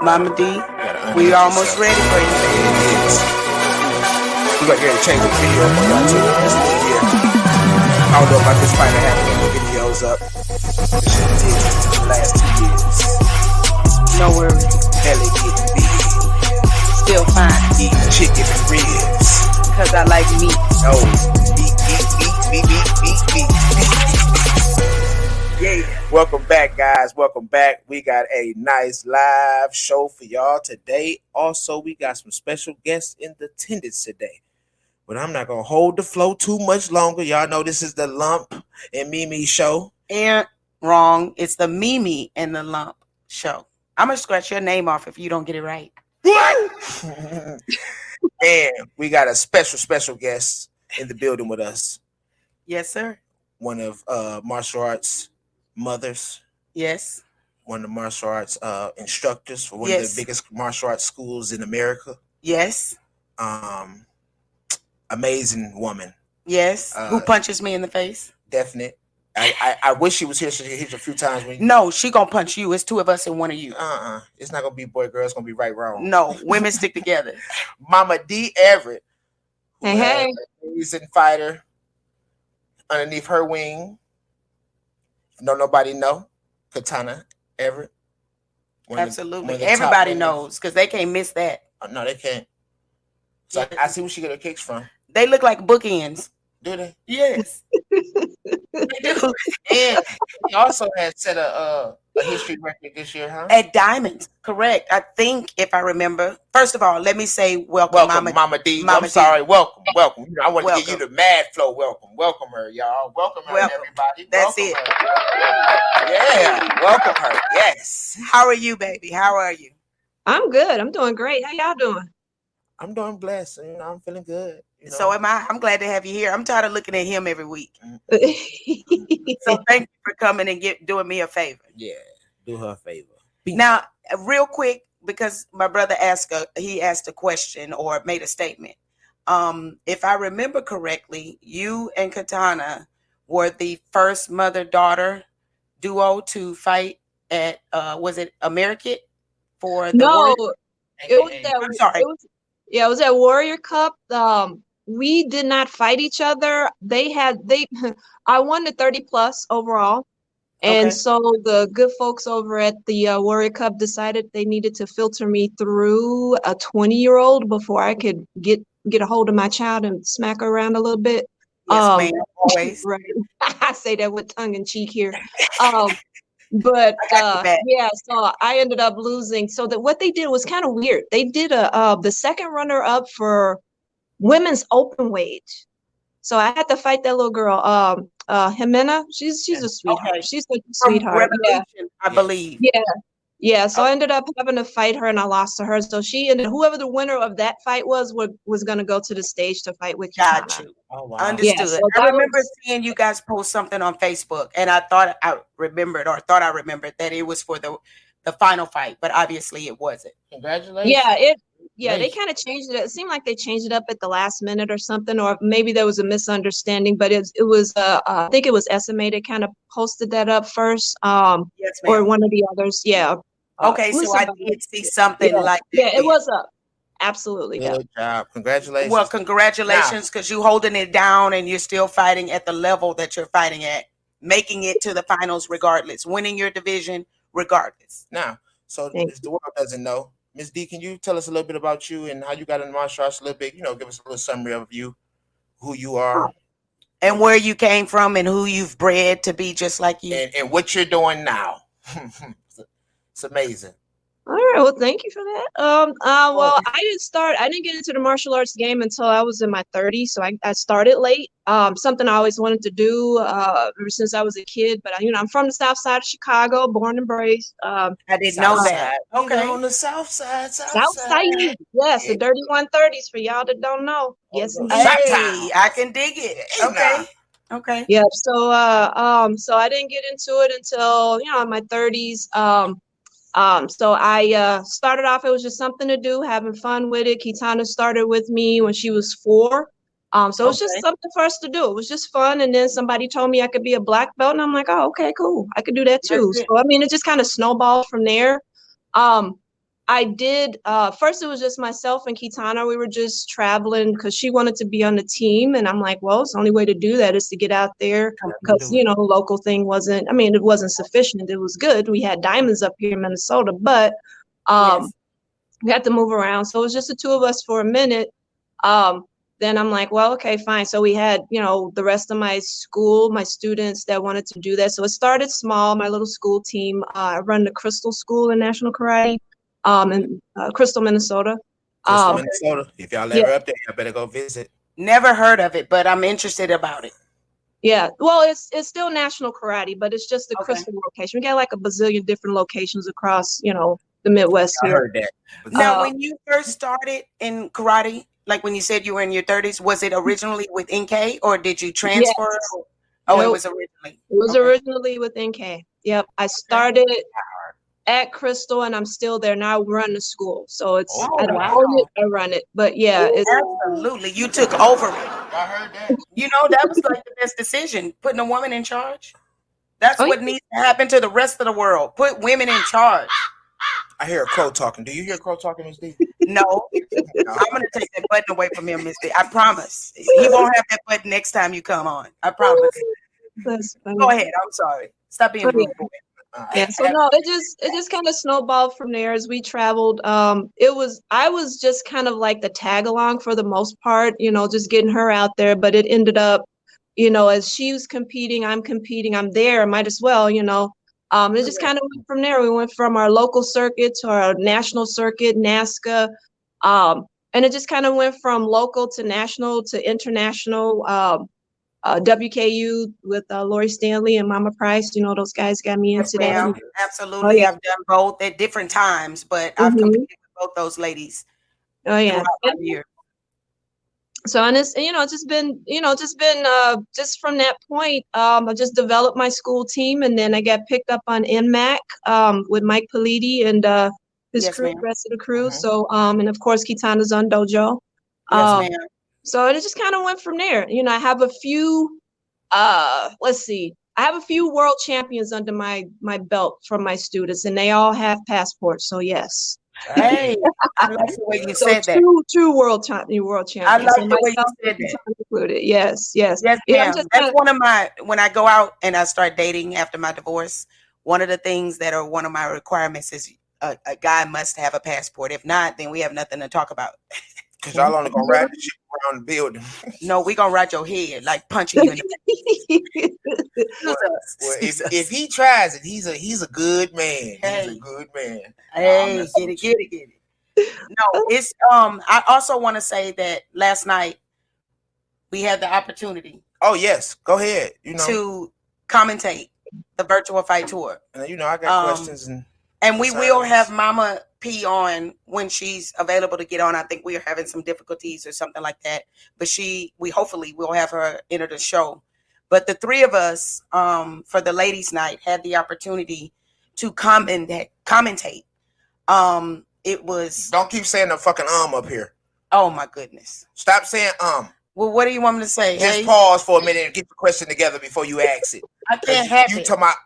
Mama D, we almost ready for you. We're going to get a change the video for y'all too. This new year. I don't know about this fighter having any videos up. This shit did the last 2 years. No worries. Belly getting big. Still fine. Eating chicken and ribs. Because I like meat. Oh, beat. Yeah. Welcome back, guys. Welcome back. We got a nice live show for y'all today. Also, we got some special guests in the attendance today. But I'm not going to hold the flow too much longer. Y'all know this is the Lump and Mimi show. And wrong. It's the Mimi and the Lump show. I'm going to scratch your name off if you don't get it right. What? And we got a special guest in the building with us. Yes, sir. One of martial arts mothers. Yes. One of the martial arts instructors for one of the biggest martial arts schools in America. Yes. Amazing woman. Yes. Who punches me in the face? Definite. I wish she was here. She hit you a few times. No, she gonna punch you. It's two of us and one of you. It's not gonna be boy girl. It's gonna be right wrong. No, women stick together. Mama Dee Everett. Hey. Amazing fighter. Underneath her wing. Don't nobody know. Katana Everett. Absolutely. Everybody knows because they can't miss that. No, they can't. So I see where she get her kicks from. They look like bookends. Do they? Yes. They do. And he also had set a history record this year, huh? At Diamonds, correct. I think if I remember. First of all, let me say welcome Mama D. Mama I'm sorry. Welcome. I want to give you the mad flow. Welcome her, y'all. Welcome her, everybody. That's welcome it. Her. Yeah, welcome her. Yes. How are you, baby? How are you? I'm good. I'm doing great. How y'all doing? I'm doing blessed. I'm feeling good. So am I. I'm glad to have you here. I'm tired of looking at him every week. So thank you for coming and doing me a favor. Yeah, do her a favor. Now, real quick, because my brother asked a question or made a statement. If I remember correctly, you and Katana were the first mother-daughter duo to fight at was it American for the No, it was that. I'm sorry. It was at Warrior Cup. We did not fight each other. I won the 30 plus overall. And so the good folks over at the Warrior Cup decided they needed to filter me through a 20-year-old before I could get a hold of my child and smack her around a little bit. Yes, ma'am, always. Right. I say that with tongue in cheek here. But so I ended up losing. So what they did was kind of weird. They did the second runner up for women's open weight. So I had to fight that little girl, Jimena. She's a sweetheart. Okay. She's a sweetheart. Revolution, I believe. Yeah. So I ended up having to fight her, and I lost to her. So whoever the winner of that fight was going to go to the stage to fight with you. Got you. Oh, wow. Understood. Yeah, so I remember seeing you guys post something on Facebook, and I thought I remembered that it was for the final fight, but obviously it wasn't. Congratulations. Yeah, they kind of changed it. It seemed like they changed it up at the last minute or something, or maybe there was a misunderstanding. But it was I think it was SMA that kind of posted that up first, yes, or one of the others. Yeah. Okay, so I did see something like that. Yeah, it was up. Absolutely. Good job. Congratulations. Well, congratulations, because you're holding it down and you're still fighting at the level that you're fighting at, making it to the finals regardless, winning your division regardless. Now, so if the world doesn't know, Ms. D, can you tell us a little bit about you and how you got into martial arts a little bit? Give us a little summary of you, who you are. And where you came from and who you've bred to be just like you. And what you're doing now. It's amazing. All right. Well, thank you for that. Well, I didn't get into the martial arts game until I was in my 30s. So I started late. Something I always wanted to do ever since I was a kid. But I'm from the South Side of Chicago, born and raised. I didn't know that. Okay. On the South Side. South Side. Yes, the dirty 130s for y'all that don't know. Yes, indeed. Hey, I can dig it. Okay. Okay. Yeah. So I didn't get into it until in my 30s. So I started off, it was just something to do, having fun with it. Kitana started with me when she was 4. So it was just something for us to do. It was just fun. And then somebody told me I could be a black belt, and I'm like, oh, okay, cool. I could do that too. So, I mean, it just kind of snowballed from there. I did. First, it was just myself and Kitana. We were just traveling because she wanted to be on the team, and I'm like, well, it's the only way to do that is to get out there because Do it. the local thing wasn't. I mean, it wasn't sufficient. It was good. We had diamonds up here in Minnesota, but Yes. we had to move around. So it was just the two of us for a minute. Um, then I'm like, well, okay, fine. So we had, the rest of my school, my students that wanted to do that. So it started small, my little school team. I run the Crystal School in National Karate, in Crystal, Minnesota. Crystal, Um, Minnesota. If y'all yeah, ever up there, y'all better go visit. Never heard of it, but I'm interested about it. yeah. Well, it's still National Karate, but it's just the Okay. Crystal location. We got like a bazillion different locations across, the Midwest I here. heard that. Now, Uh, when you first started in karate, like when you said you were in your 30s, was it originally with NK or did you yes. transfer? Oh, it Nope. was originally. It was Okay. originally with NK. Yep. I started at Crystal and I'm still there now. I run the school. So it's Oh, I don't wow. own it, I run it. But yeah, it's Absolutely. You took over it. I heard that. That was like the best decision, putting a woman in charge. That's oh what yeah. needs to happen to the rest of the world. Put women in charge. I hear a crow talking. Do you hear a crow talking, Miss D? No, No. I'm going to take that button away from him, Misty. I promise. He won't have that button next time you come on. I promise. That's funny. Go ahead. I'm sorry. Stop being Oh, rude. yeah. So no, it just kind of snowballed from there as we traveled. I was just kind of like the tag along for the most part, just getting her out there, but it ended up, as she was competing, I'm competing, I'm there, might as well, it just kind of went from there. We went from our local circuit to our national circuit, NASCA. And it just kind of went from local to national to international. WKU with Lori Stanley and Mama Price. Those guys got me Yes, into that. ma'am. Oh Absolutely. yeah. I've done both at different times, but I've hmm competed with both those ladies Oh yeah. throughout my year. So and it's just from that point, I just developed my school team, and then I got picked up on NMAC with Mike Politi and his Yes, crew, ma'am. the rest of the crew. So and of course Kitana's on dojo. Yes, Um, ma'am. so it just kind of went from there. I have a few let's see. I have a few world champions under my belt from my students, and they all have passports. So yes. Hey, I like the way you So said that. two world I champions, like and the way you myself said that. included. Yes, yes. Yes, Yeah, I'm ma'am. just That's kind one of my, when I go out and I start dating after my divorce, one of the things that are one of my requirements is a guy must have a passport. If not, then we have nothing to talk about. Because y'all only gonna ride the shit around the building. No, we gonna ride your head like punching you in the Well, if he tries it, he's a good man. He's a good man. Hey, get it. No, it's I also want to say that last night we had the opportunity Oh yes, go ahead. to commentate the virtual fight tour. And I got questions And we will have Mama P on when she's available to get on. I think we are having some difficulties or something like that. But we hopefully will have her enter the show. But the three of us, for the ladies' night, had the opportunity to commentate. It was. Don't keep saying the fucking up here. Oh my goodness. Stop saying Well, what do you want me to say? Just pause for a minute and get the question together before you ask it. I can't have you it. talking about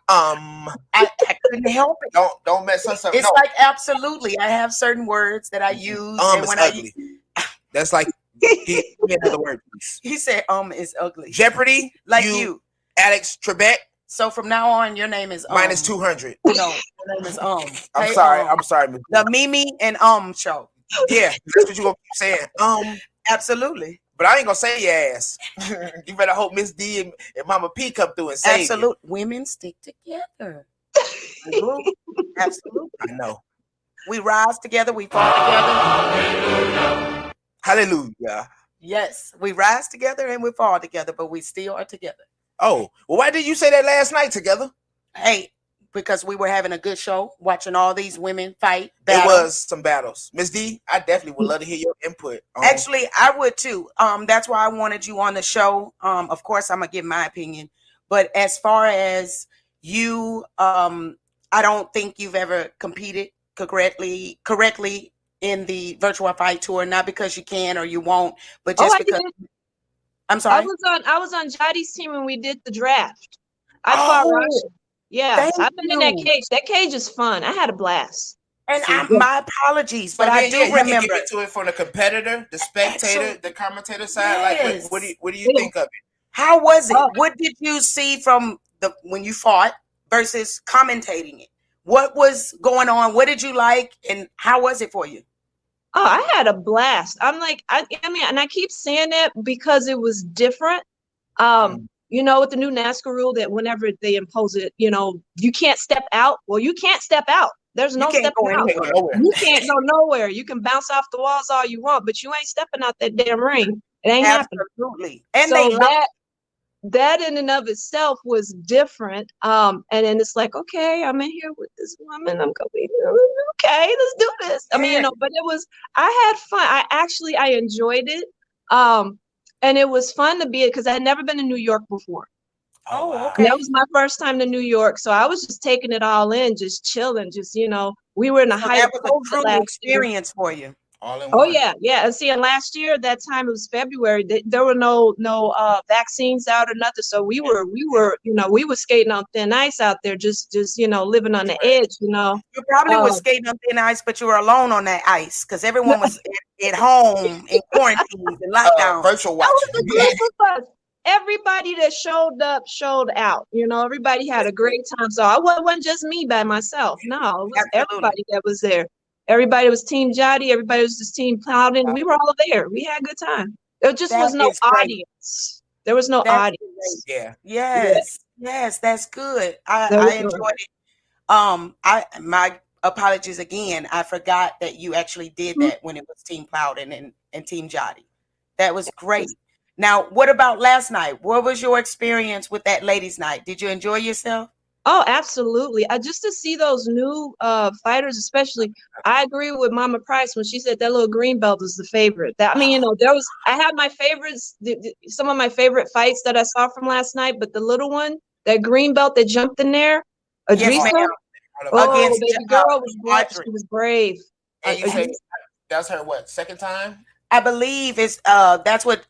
I couldn't help it. Don't mess us up. It's like absolutely. I have certain words that I use. And is when ugly. That's like give me another word, please. He said is ugly. Jeopardy, like you. Alex Trebek. So from now on, your name is minus 200. No, your name is I'm sorry. I'm sorry. The Mimi and show. Yeah, that's what you gonna keep saying. Absolutely. But I ain't gonna say your ass. You better hope Miss D and Mama P come through and save Absolutely. Women stick together. Absolutely. I know. We rise together. We fall together. Hallelujah. Yes, we rise together and we fall together, but we still are together. Oh, well, why did you say that last night together? Hey, because we were having a good show, watching all these women fight. It was some battles. Miss D, I definitely would love to hear your input. Actually, I would too. That's why I wanted you on the show. Of course, I'm gonna give my opinion, but as far as you, I don't think you've ever competed correctly in the virtual fight tour. Not because you can or you won't, but just because. I'm sorry. I was on Jadi's team when we did the draft. I fought Rasha. Yeah, I've been in that cage. That cage is fun. I had a blast. And See, my apologies, so but I then, yeah, do you can give remember. it to it from the competitor, the spectator, the commentator side. Like, Yes. what do you Yeah. think of it? How was it? Oh, What did you see from the when you fought versus commentating it? What was going on? What did you like, and how was it for you? oh, I had a blast. I'm like, I mean, and I keep saying it because it was different. Mm. With the new NASCAR rule that whenever they impose it, you can't step out. Well, you can't step out. There's You no can't stepping go out. Can't go anywhere. nowhere. You can't go nowhere. You can bounce off the walls all you want, but you ain't stepping out that damn ring. It ain't happening. Absolutely. And they So love that in and of itself was different. And then it's like, okay, I'm in here with this woman. I'm going, okay, let's do this. I mean, it. but I had fun. I enjoyed it. And it was fun to be it because I had never been to New York before. Oh Oh, wow. And that okay. was my first time to New York. So I was just taking it all in, just chilling, we were in the So height that of was a COVID true last year. experience for you. All in Oh one. yeah, yeah. And see, and last year that time it was February. There were no vaccines out or nothing. So we were skating on thin ice out there, just living on the edge. You probably were Um, skating on thin ice, but you were alone on that ice because everyone was at home in quarantines and lockdown. Virtual That was watching. the group of us. Everybody that showed up showed out. Everybody had a great time. So wasn't just me by myself. No, it was Absolutely. everybody that was there. Everybody was Team Jotty. Everybody was just Team Plowden. We were all there. We had a good time. There just That was no is great. audience. There was no That's great. audience. Yeah. Yeah, Yes. Yes, that's good. there I was no. enjoyed it. I my apologies again. I forgot that you actually did that when it was Team Plowden and Team Jotty. That was great. Now, what about last night? What was your experience with that ladies' night? Did you enjoy yourself? Oh, absolutely. Just to see those new fighters, especially, I agree with Mama Price when she said that little green belt is the favorite. That I mean, I had my favorites, some of my favorite fights that I saw from last night, but the little one, that green belt that jumped in there, Yes, ma'am. Adrisa, oh, Against baby girl was brave. Audrey. She was brave. And you say Adrisa, that's her what, second time? I believe it's that's what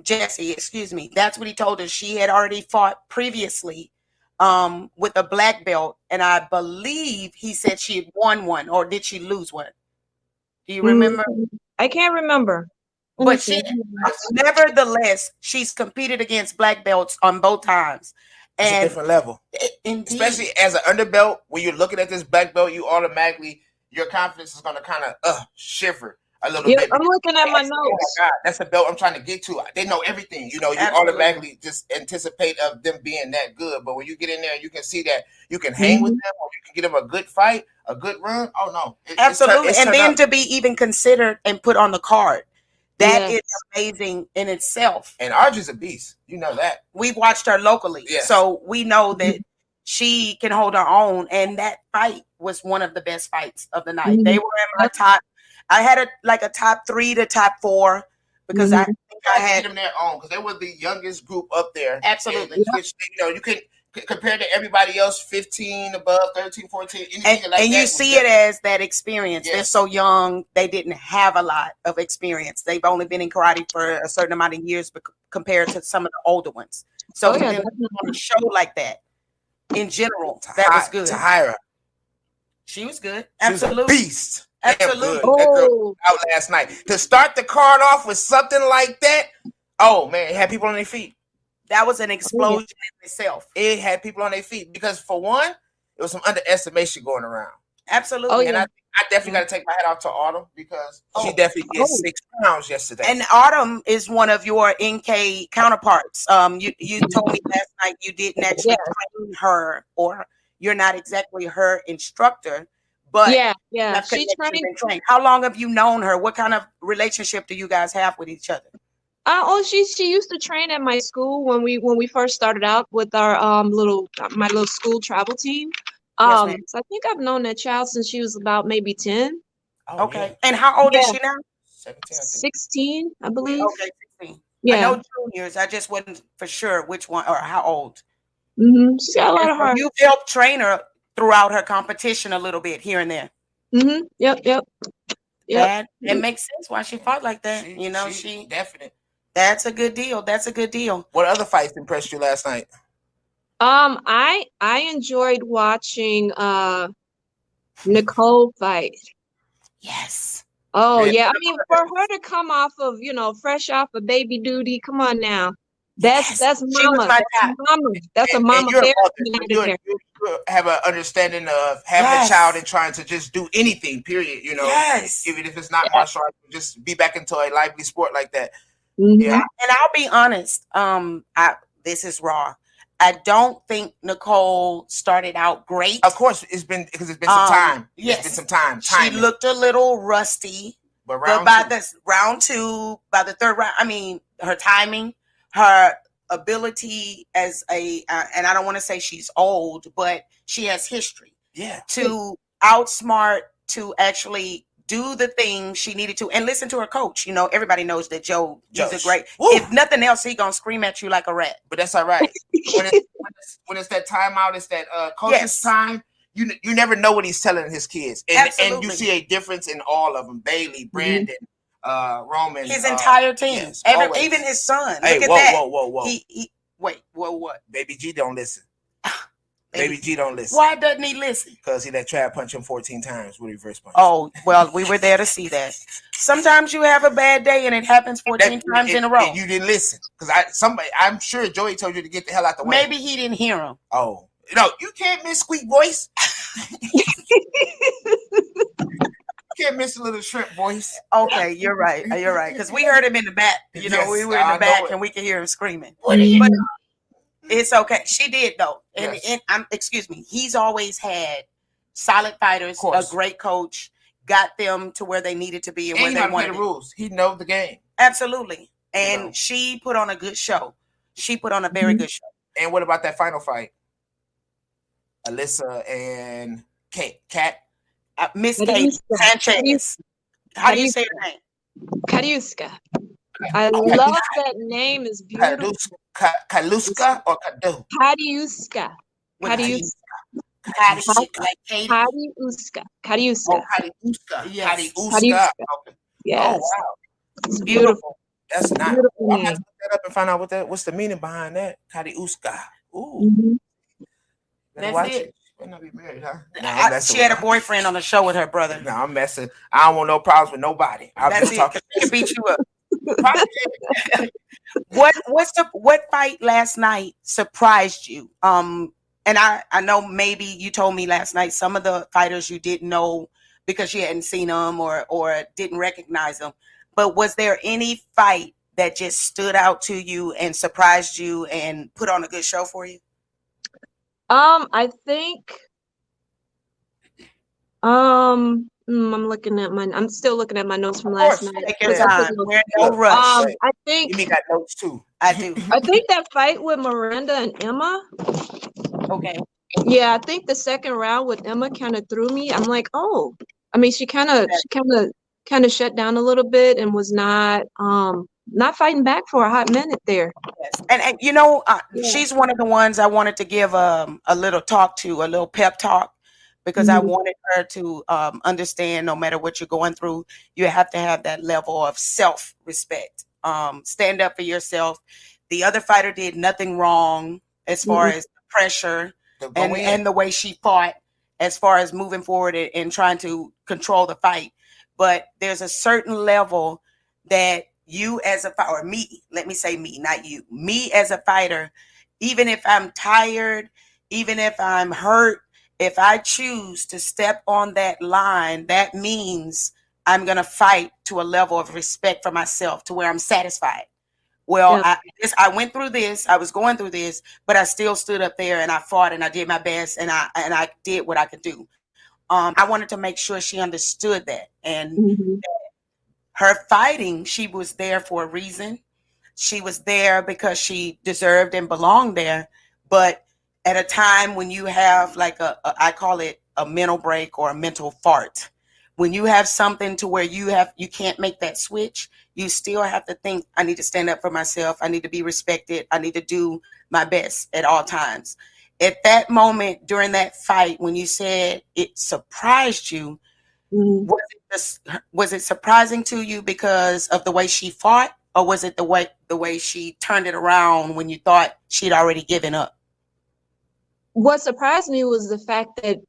Jesse, excuse me, that's what he told us. She had already fought previously with a black belt, and I believe he said she had won one, or did she lose one? Do you mm, remember? I can't remember. Let me But see. nevertheless, she's competed against black belts on both times, It's a and different level. indeed, Especially as an underbelt, when you're looking at this black belt, you automatically your confidence is gonna kind of shiver a little Yeah, bit. I'm looking at my Oh notes. my God, that's a belt I'm trying to get to. They know everything. You absolutely, automatically just anticipate of them being that good. But when you get in there, you can see that you can hang with Mhm. them, or you can get them a good fight, a good run. Oh no, absolutely, it's and turned then up. to be even considered and put on the card, that is Yes. amazing in itself. And Audrey's a beast. You know that. We watched her locally, Yes. so we know that Mhm. she can hold her own. And that fight was one of the best fights of the night. They Mhm. were in my top. I had a top 3 to top 4 because I Mhm. think I Tried to had get them their own because they were the youngest group up there. absolutely. Which you can compare to everybody else, 15 above, 13, 14, anything like that. And you see it as that experience. They're Yes. so young; they didn't have a lot of experience. They've only been in karate for a certain amount of years, compared to some of the older ones. So Oh for yeah, them to definitely. put on a show like that, in general, that was good. Tahira, She was good. she was a Absolutely. beast. Damn Absolutely. good. That girl Oh, was out last night. To start the card off with something like that, oh man, it had people on their feet. That was an oh yeah. explosion in itself. It had people on their feet because for one, it was some underestimation going around. Oh Absolutely. And yeah. I definitely got to take my hat off to Autumn because she Oh, definitely did Oh. 6 rounds yesterday. and Autumn is one of your NK counterparts. You told me last night you didn't actually Yeah. train her, or you're not exactly her instructor, but Yeah. you Yeah. have She connections trained. and trained. How long have you known her? What kind of relationship do you guys have with each other? She used to train at my school when we first started out with our my little school travel team. Yes, ma'am. So I think I've known that child since she was about maybe 10. Oh yeah, Okay. And how old is Yeah, she now? 17, I think. 16, I believe. Yes. Okay, 16. I Yeah. know juniors. I just wasn't for sure which one or how old. She's got a And lot of so heart. you've helped train her throughout her competition a little bit here and there. Yep. Yep. Yep. That it makes sense why she fought like that. She definite. That's a good deal. That's a good deal. What other fights impressed you last night? I enjoyed watching Nicole fight. Yes. Oh Yeah. yeah, I mean for her to come off of, fresh off of baby duty, come on now. Yes. That's She was mama. my That's type. mama. That's a And mama you're a bear mother, coming so out of there. you have an understanding of having a child Yes. and trying to just do anything. Period. Yes. Even if it's not martial arts, just be back into a lively sport like that. Yeah, Mm-hmm. And I'll be honest. I this is raw. I don't think Nicole started out great. of course it's been some time. It's been Yes, some time. she Timing. looked a little rusty, But but round by two. the round two, by the third round, I mean, her timing, her ability as and I don't want to say she's old, but she has history Yeah. to outsmart, to actually do the thing she needed to, and listen to her coach. Everybody knows that he's a great. Woo. If nothing else, he gonna scream at you like a rat. But that's all right. When it's that timeout, it's that coach's Yes. time. You never know what he's telling his kids, and Absolutely. you see a difference in all of them. Bailey, Brandon, Roman, His entire team, yes, even his son. Hey, Look at whoa, that. whoa. He wait, what? Baby G don't listen. Baby G don't listen. Why doesn't he listen? Because he let Trav punch him 14 times with reverse punch. Oh, well, we were there to see that. Sometimes you have a bad day and it happens 14 times in a row. And you didn't listen. Because I'm sure Joey told you to get the hell out the way. Maybe he didn't hear him. Oh. No, you can't miss squeak voice. You can't miss a little shrimp voice. Okay, you're right. Because we heard him in the back. We were in the back and we could hear him screaming. But it's okay. She did though. And, Yes. excuse me, he's always had solid fighters, a great coach, got them to where they needed to be and where they wanted to play the rules. He knows the game. Absolutely. And she put on a good show. She put on a very good show. And what about that final fight? Alyssa and Kat? Miss Katie Sanchez. How do you say her name? Kariuska. I love that name. Is beautiful. Kaluska or Kadu? Kariuska. Kariuska. Kariuska. Kariuska. Oh, Kariuska. Yes. Kariuska. Okay. Yes. Oh, wow. It's beautiful. That's nice. Beautiful I'm going to name. look that up and find out what's the meaning behind that. Kariuska. Ooh. Mhm. Better That's watch it. Better not be married, huh? She had a boyfriend on the show with her brother. No, I'm messing. I don't want no problems with nobody. I'm That's just it. talking. He can beat you up. What fight last night surprised you? And I know maybe you told me last night some of the fighters you didn't know because you hadn't seen them or didn't recognize them. But was there any fight that just stood out to you and surprised you and put on a good show for you? I think I'm still looking at my notes from last night. Take your time. We're in no rush. I think You got notes too. I do. I think that fight with Miranda and Emma. Okay. Yeah, I think the second round with Emma kind of threw me. I'm like, oh, I mean, she kind of shut down a little bit and was not fighting back for a hot minute there. Yes. And she's one of the ones I wanted to give a little talk to, a little pep talk, because I wanted her to understand no matter what you're going through, you have to have that level of self-respect. Stand up for yourself. The other fighter did nothing wrong as far as the pressure and the way she fought as far as moving forward and trying to control the fight. But there's a certain level that you as a fighter, or me, let me say me, not you, me as a fighter, even if I'm tired, even if I'm hurt, if I choose to step on that line, that means I'm going to fight to a level of respect for myself to where I'm satisfied. Well, I went through this, I was going through this, but I still stood up there and I fought and I did my best and I did what I could do. I wanted to make sure she understood that. And her fighting, she was there for a reason. She was there because she deserved and belonged there. But at a time when you have like I call it a mental break or a mental fart, when you have something to where you can't make that switch, you still have to think, I need to stand up for myself. I need to be respected. I need to do my best at all times. At that moment during that fight, when you said it surprised you, was it surprising to you because of the way she fought, or was it the way she turned it around when you thought she'd already given up? what surprised me was the fact that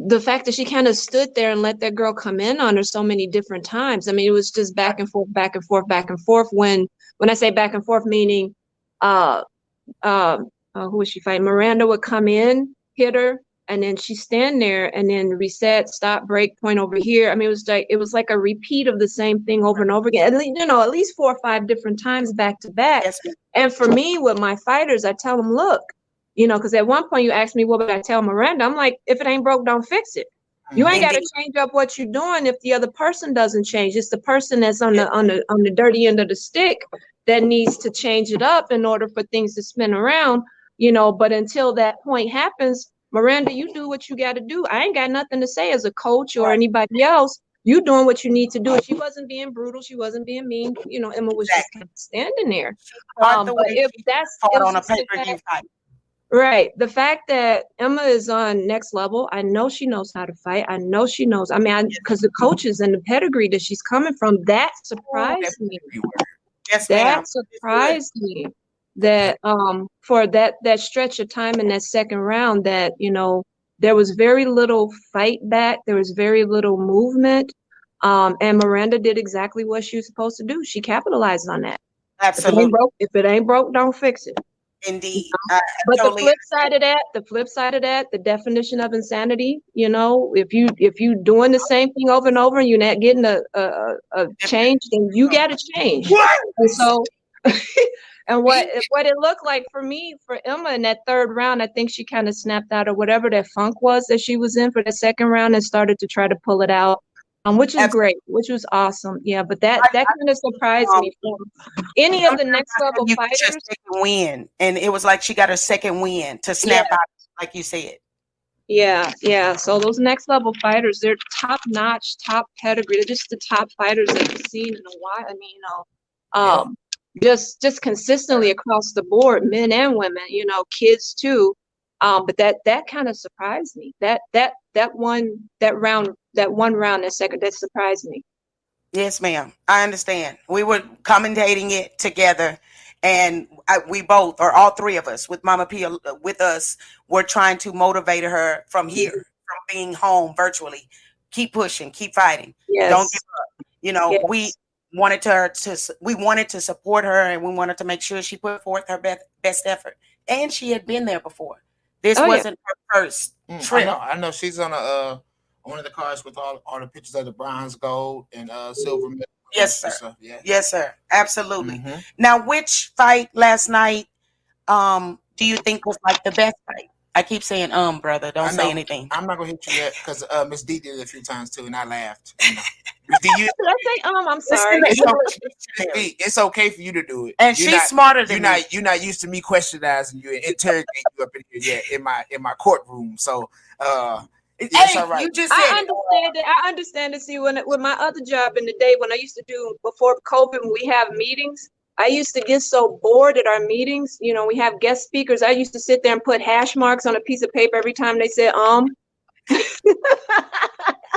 the fact that she kind of stood there and let that girl come in on her so many different times. I mean, it was just back and forth, back and forth, back and forth. When I say back and forth, meaning uh who was she fighting? Miranda would come in, hit her, and then she stand there and then reset, stop, break, point over here. I mean, it was like a repeat of the same thing over and over again. At least, at least 4 or 5 different times back to back. Yes. And for me, with my fighters, I tell them, look, because at one point you asked me what would I tell Miranda. I'm like, if it ain't broke, don't fix it. You ain't got to change up what you're doing if the other person doesn't change. It's the person that's on the dirty end of the stick that needs to change it up in order for things to spin around. But until that point happens, Miranda, you do what you got to do. I ain't got nothing to say as a coach or anybody else. You doing what you need to do. She wasn't being brutal. She wasn't being mean. Emma was just kind of standing there. But if that's on a pay-per-view fight. Right. The fact that Emma is on next level, I know she knows how to fight. I know she knows. I mean, because the coaches and the pedigree that she's coming from, that surprised me. Yes, that surprised me. That for that stretch of time in that second round, that there was very little fight back. There was very little movement. And Miranda did exactly what she was supposed to do. She capitalized on that. Absolutely. If it ain't broke, don't fix it. Indeed. But the flip side of that, the definition of insanity, if you doing the same thing over and over and you're not getting a change, then you got to change. And so, and what it looked like for me, for Emma in that third round, I think she kind of snapped out of whatever that funk was that she was in for the second round and started to try to pull it out. Which is great, which was awesome. Yeah, but that kind of surprised me. From any of the next level fighters, win, and it was like she got her second win to snap out, like you said. Yeah. So those next level fighters, they're top notch, top pedigree. They're just the top fighters that we've seen in a while. I mean, just consistently across the board, men and women. Kids too. But that kind of surprised me. That one round, that second, that surprised me. Yes, ma'am. I understand. We were commentating it together, and we both, or all three of us, with Mama Pia with us, were trying to motivate her from here, from being home virtually. Keep pushing, keep fighting. Yes. Don't give up. We wanted to support her, and we wanted to make sure she put forth her best effort. And she had been there before. This wasn't her first trip. I know she's on one of the cards with all the pictures of the bronze, gold, and silver medal. Yes, sir. So, yes, sir. Absolutely. Mm-hmm. Now, which fight last night do you think was like the best fight? I keep saying brother. Don't say anything. I'm not gonna hit you yet because Miss Dee did it a few times too, and I laughed. Miss Dee, did I say I'm sorry. It's okay for you to do it. And she's smarter than me. You're not used to me questioning you and interrogating you up in here yet in my courtroom. So it's all right. You just said I understand it. I understand it. See, with my other job in the day, when I used to do before COVID, when we have meetings, I used to get so bored at our meetings. We have guest speakers. I used to sit there and put hash marks on a piece of paper every time they said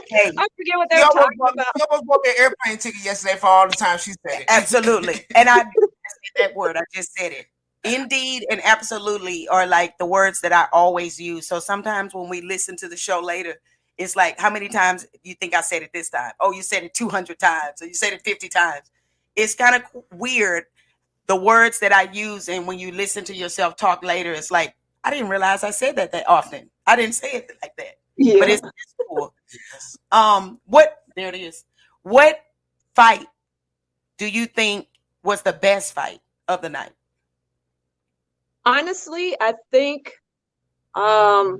Hey, I forget what they were talking about. You almost bought me an airplane ticket yesterday for all the time she said it. Absolutely. And I said that word. I just said it. Indeed and absolutely are like the words that I always use. So sometimes when we listen to the show later, it's like, how many times do you think I said it this time? Oh, you said it 200 times, or you said it 50 times. It's kind of weird, the words that I use. And when you listen to yourself talk later, it's like, I didn't realize I said that often. I didn't say it like that. Yeah. But it's cool. There it is. What fight do you think was the best fight of the night? Honestly, I think I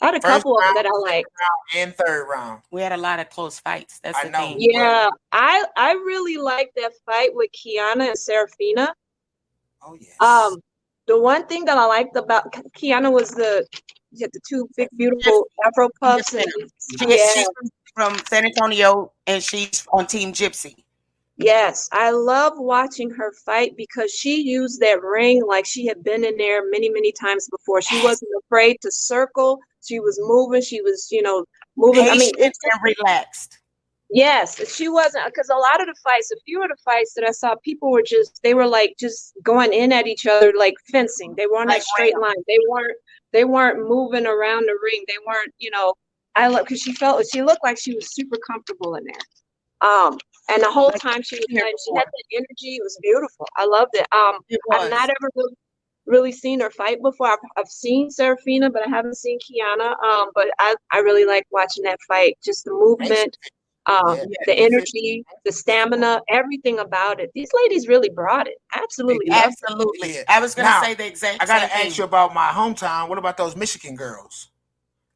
had a couple of them that I liked. And third round. We had a lot of close fights. That's the thing. Yeah, I really liked that fight with Kiana and Serafina. Oh yes. The one thing that I liked about Kiana was the two big, beautiful Afro puffs. And she's from San Antonio, and she's on Team Gypsy. Yes, I love watching her fight because she used that ring like she had been in there many, many times before. She wasn't afraid to circle. She was moving. She was, moving. Patient and relaxed. Yes, she wasn't, because a lot of the fights, a few of the fights that I saw, people were they were like just going in at each other like fencing. They were on Like that straight Ram. line. They weren't moving around the ring. They weren't, I love because she looked like she was super comfortable in there. And the whole Like time she was here fighting, she had before. that energy. It was beautiful. I loved it. It I've not was. ever really seen her fight before. I've seen Serafina, but I haven't seen Kiana. But I really like watching that fight. Just the Ain't she? movement, Yeah, Yeah, the she fit. energy, the stamina, everything about it. These ladies really brought it. I They absolutely did. loved it. absolutely. Yeah. I was gonna Now, say the I exact same gotta ask you thing. about my hometown. What about those Michigan girls,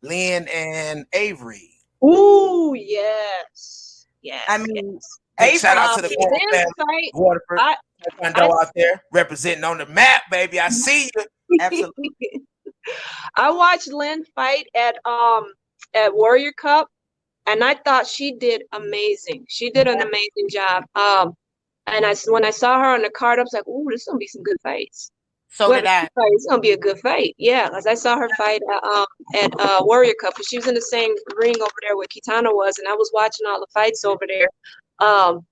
Lynn and Avery? Ooh, yes, I yes, mean, yes. Big shout out Avery to the kid. Gordon Lynn's family, fight, Waterford, I, I, Taekwondo out there representing on the map, baby. I see you. Absolutely. I watched Lynn fight at Warrior Cup, and I thought she did amazing. She did an amazing job. And when I saw her on the card, I was like, "Ooh, this is gonna be some good fights. So Whoever did she I. fights, it's gonna be a good fight." Yeah, because I saw her fight at Warrior Cup, because she was in the same ring over there where Kitana was, and I was watching all the fights over there. Um,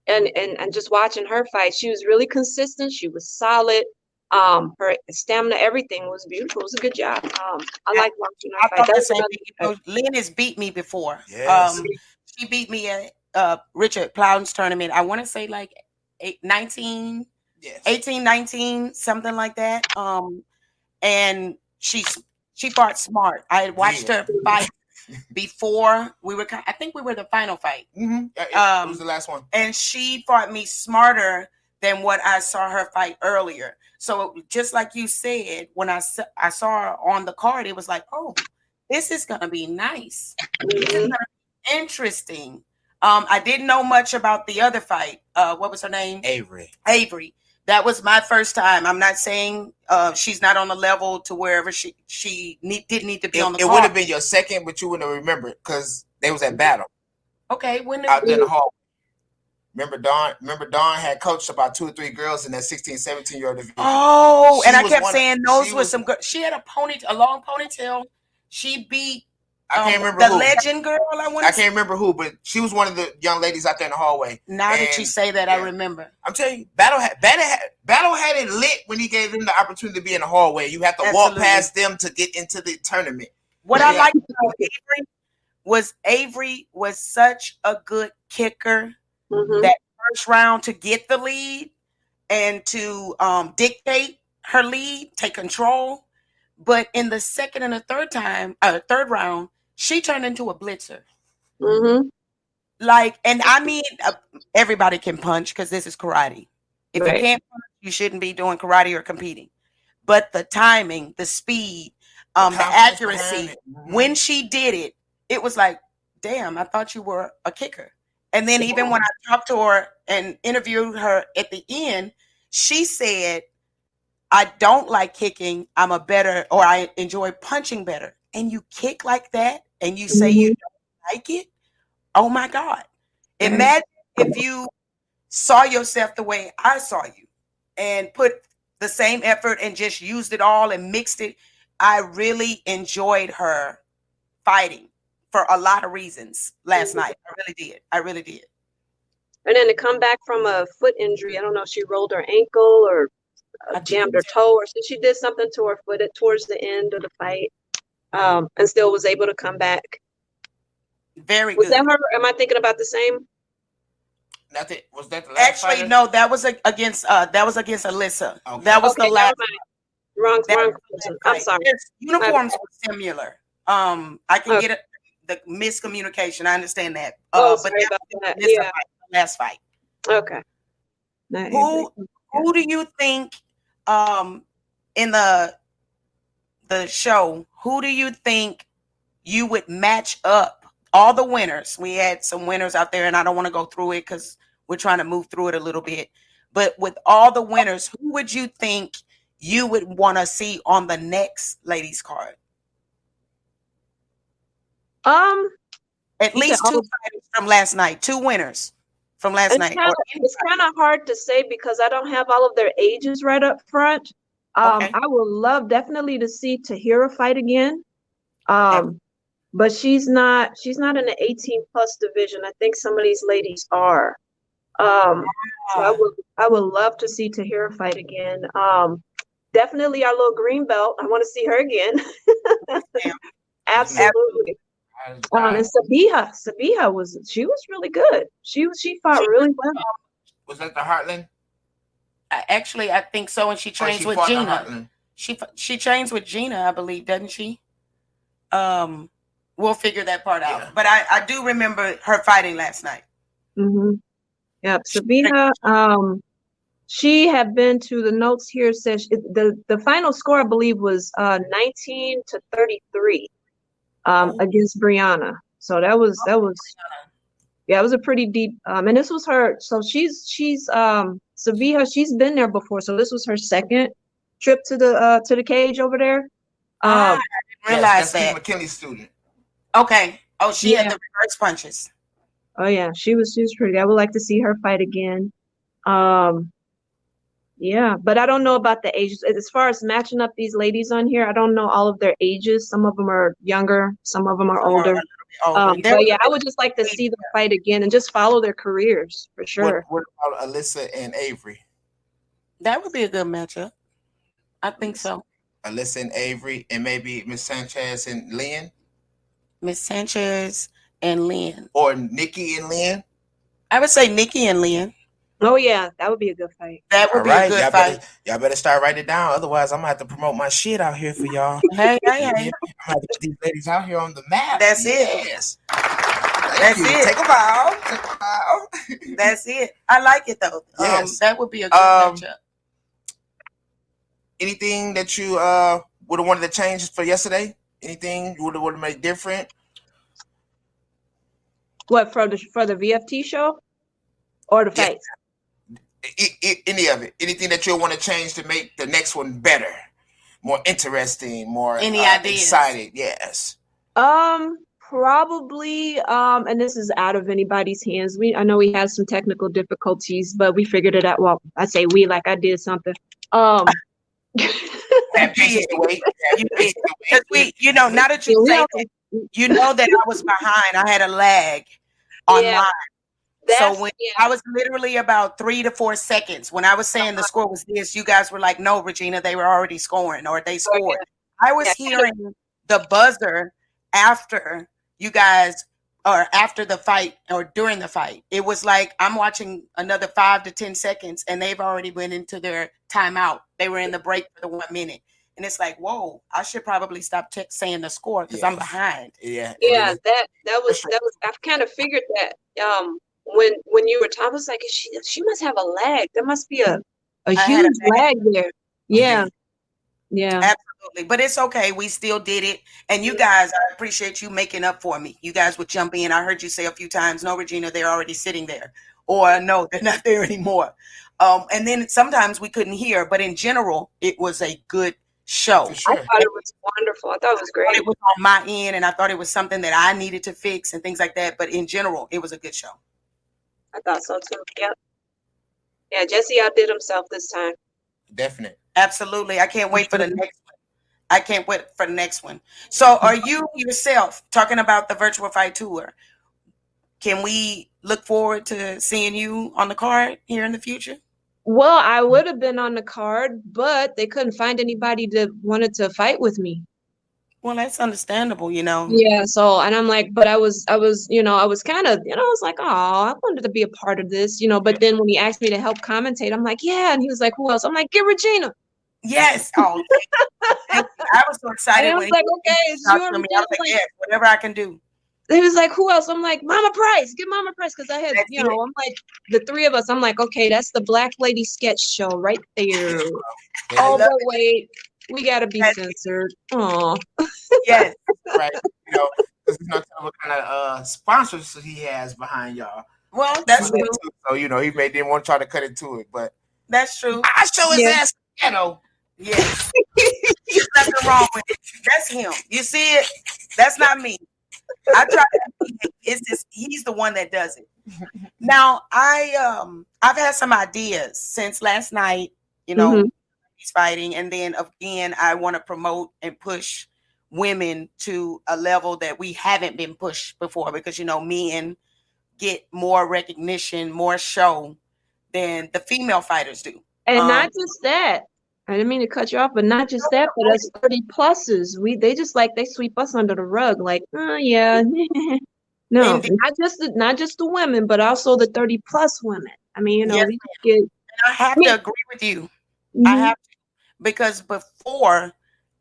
and just watching her fight, she was really consistent. She was solid. Her stamina, everything was beautiful. It was a good job. I I, like watching her I fight. thought That the was same thing. another fight. Lynn has beat me before. Yes. She beat me at Richard Plowden's tournament. I want to say like 19, Yes. 18, 19, something like that. And she fought smart. I had watched Yeah. her fight before we were. I think we were the final fight. Mm-hmm. It was the last one. And she fought me smarter than what I saw her fight earlier. So just like you said, when I saw her on the card, it was like, oh, this is gonna be nice. This is Mhm. gonna be interesting. I didn't know much about the other fight. What was her name? Avery. Avery. That was my first time. I'm not saying she's not on the level to wherever did need to be on the It would card. have been your second, but you wouldn't have remembered because they was at battle Okay, when out there in the hall. Remember Dawn had coached about 2 or 3 girls in that 16, 17-year-old division. Oh, and She I was kept one. saying those She were was. some good. She had a long ponytail. She beat I can't remember the who. legend girl. I can't remember who, but she was one of the young ladies out there in the hallway. Now that you And, say that, I yeah. remember. I'm telling you, Battle had it lit when he gave them the opportunity to be in the hallway. You have to walk Absolutely. past them to get into the tournament. What Yeah. I liked about Avery was such a good kicker. Mhm. That first round to get the lead and to dictate her lead, take control. But in the second and the third round, she turned into a blitzer. Mhm. Like, and I mean, everybody can punch because this is karate. If you Right. can't punch, you shouldn't be doing karate or competing. But the timing, the speed, the confidence accuracy, behind it. Mhm. when she did it, it was like, damn, I thought you were a kicker. And then even when I talked to her and interviewed her at the end, she said, I don't like kicking. I enjoy punching better. And you kick like that and you say you Mhm. don't like it? Oh my God. Imagine if you saw yourself the way I saw you and put the same effort and just used it all and mixed it. I really enjoyed her fighting for a lot of reasons last night. I really did. I really did. And then to come back from a foot injury, I don't know if she rolled her ankle or I jammed think her toe, or she did something to her foot towards the end of the fight, and still was able to come back. very Was that good. her? Am I thinking about the same? Nothing. Was that the last Actually, fighter? no, that was against Alyssa. Okay. That was Okay, the never last. mind. Wrong, That wrong was the person. last I'm fight. sorry. Their My uniforms bad. were similar. I can Okay. get it, the miscommunication. I understand that. Oh, But sorry that about was that. the Alyssa Yeah. fight, the last fight. Okay. Not Avery. Who do you think in the show, who do you think you would match up all the winners? We had some winners out there, and I don't want to go through it because we're trying to move through it a little bit. But with all the winners, who would you think you would want to see on the next ladies card? At You said least two fighters from last night, two winners from last night, or it's kind of hard to say because I don't have all of their ages right up front. okay, I would love definitely to see Tahira fight again. Yep. but she's not in the 18 plus division. I think some of these ladies are. So Ah, I would love to see Tahira fight again. Definitely our little green belt. I want to see her again. damn. Yes, ma'am. Absolutely. Absolutely. And Sabiha was really good. She fought She really well. was that the Heartland? Actually, I think so, and she Or trains she with fought in the Gina. Heartland? She trains with Gina, I believe, doesn't she? Um, we'll figure that part Yeah. out. But I do remember her fighting last night. Hmm. Yep, She, Sabiha. She had been to the notes here. Says the final score I believe was 19-33 oh, against Brianna. So that was yeah, it was a pretty deep. And this was her. So she's Sabiha. She's been there before. So this was her second trip to the cage over there. I Um, didn't Yes, realize that's Keith that. McKinley's student. Okay. Oh, she had yeah. the reverse punches. Oh yeah, she was pretty. I would like to see her fight again. Um, yeah, but I don't know about the ages. As far as matching up these ladies on here, I don't know all of their ages. Some of them are younger, some of them are Some are a older. little bit older. There But was yeah, a I bit would just like to of see them fight again and just follow their careers for What sure. what about Alyssa and Avery? that would be a good matchup. I think so. Alyssa and Avery, and maybe Miss Sanchez and Lynn, Miss Sanchez and Lynn. or Nikki and Lynn. I would say Nikki and Lynn. Oh yeah, that would be a good fight. That All would be a right, good fight. y'all better start writing it down. Otherwise, I'm gonna have to promote my shit out here for y'all. Hey, hey, You hear hey. me? I'm gonna have to get these ladies out here on the map. That's it. Yes. Thank That's you. it. Take a bow. Take a bow. That's it. I like it though. Yes. That would be a good Um, matchup. Anything that you would have wanted to change for yesterday? Anything you would have made different? What for the VFT show or the Yeah. fights? Any of it? Anything that you'll want to change to make the next one better, more interesting, more Any ideas? excited? Yes. Probably and this is out of anybody's hands. I know we had some technical difficulties, but we figured it out. Well, I say we like I did something. Um Have patience to wait. Have You patience did. to wait. Because now that you yeah, we say don't- that, you know that I was behind. I had a lag on yeah, mine. that's So when yeah. I was literally about 3 to 4 seconds, when I was saying the score was this, you guys were like, no, Regina, they were already scoring or they scored. I was Yeah. hearing the buzzer after you guys or after the fight or during the fight. It was like I'm watching another 5 to 10 seconds and they've already went into their timeout. They were in the break for the 1 minute. And it's like, whoa, I should probably stop saying the score because I'm Yes. behind. Yeah. Yeah, that was I've kind of figured that when you were talking, I was like, she must have a lag. There must be a I had a huge lag there. Yeah, yeah. Absolutely. But it's okay. We still did it. And you guys, I appreciate you making up for me. You guys would jump in. I heard you say a few times, no, Regina, they're already sitting there. Or no, they're not there anymore. And then sometimes we couldn't hear, but in general, it was a good show. For sure. I thought it was wonderful. I thought it was I thought great. it was on my end and I thought it was something that I needed to fix and things like that. But in general, it was a good show. I thought so too. Yep. Yeah, Jesse outdid himself this time. Definite. Absolutely. I can't wait for the next one. I can't wait for the next one. So are you yourself talking about the virtual fight tour? Can we look forward to seeing you on the card here in the future? Well, I would have been on the card, but they couldn't find anybody that wanted to fight with me. Well, that's understandable, you know. Yeah, so and I'm like, but I was, I was kind of, I was like, oh, I wanted to be a part of this, but then when he asked me to help commentate, I'm like, yeah, and he was like, who else? I'm like, get Regina. Yes. Oh, thank you. I was so And excited I when was he like, okay, it's talked you and to me. Regina. I was like, yes, whatever I can do. He was like, who else? I'm like, Mama Price, get Mama Price, because I had, That's it. I'm like, the three of us. I'm like, okay, that's the Black Lady sketch show right there. Yeah. Oh, love but it. wait, we gotta be That's censored. Oh, Yes. Right. Because tell what kind of sponsors he has behind y'all. Well, that's So, true. so he didn't want to try to cut into it, but That's true. I show his Yeah. ass ghetto. Yes. There's nothing wrong with it. That's him. You see it? That's not me. I try to it's just he's the one that does it. Now I've had some ideas since last night, Mhm. he's fighting, and then again I want to promote and push women to a level that we haven't been pushed before, because men get more recognition, more show than the female fighters do. And not just that. I didn't mean to cut you off, but not just that, but us 30 pluses, they just like they sweep us under the rug, like, oh yeah. No, Indeed. not just the women, but also the 30 plus women. I mean, Yes, we get. I have to agree with you. I Mhm, have to, because before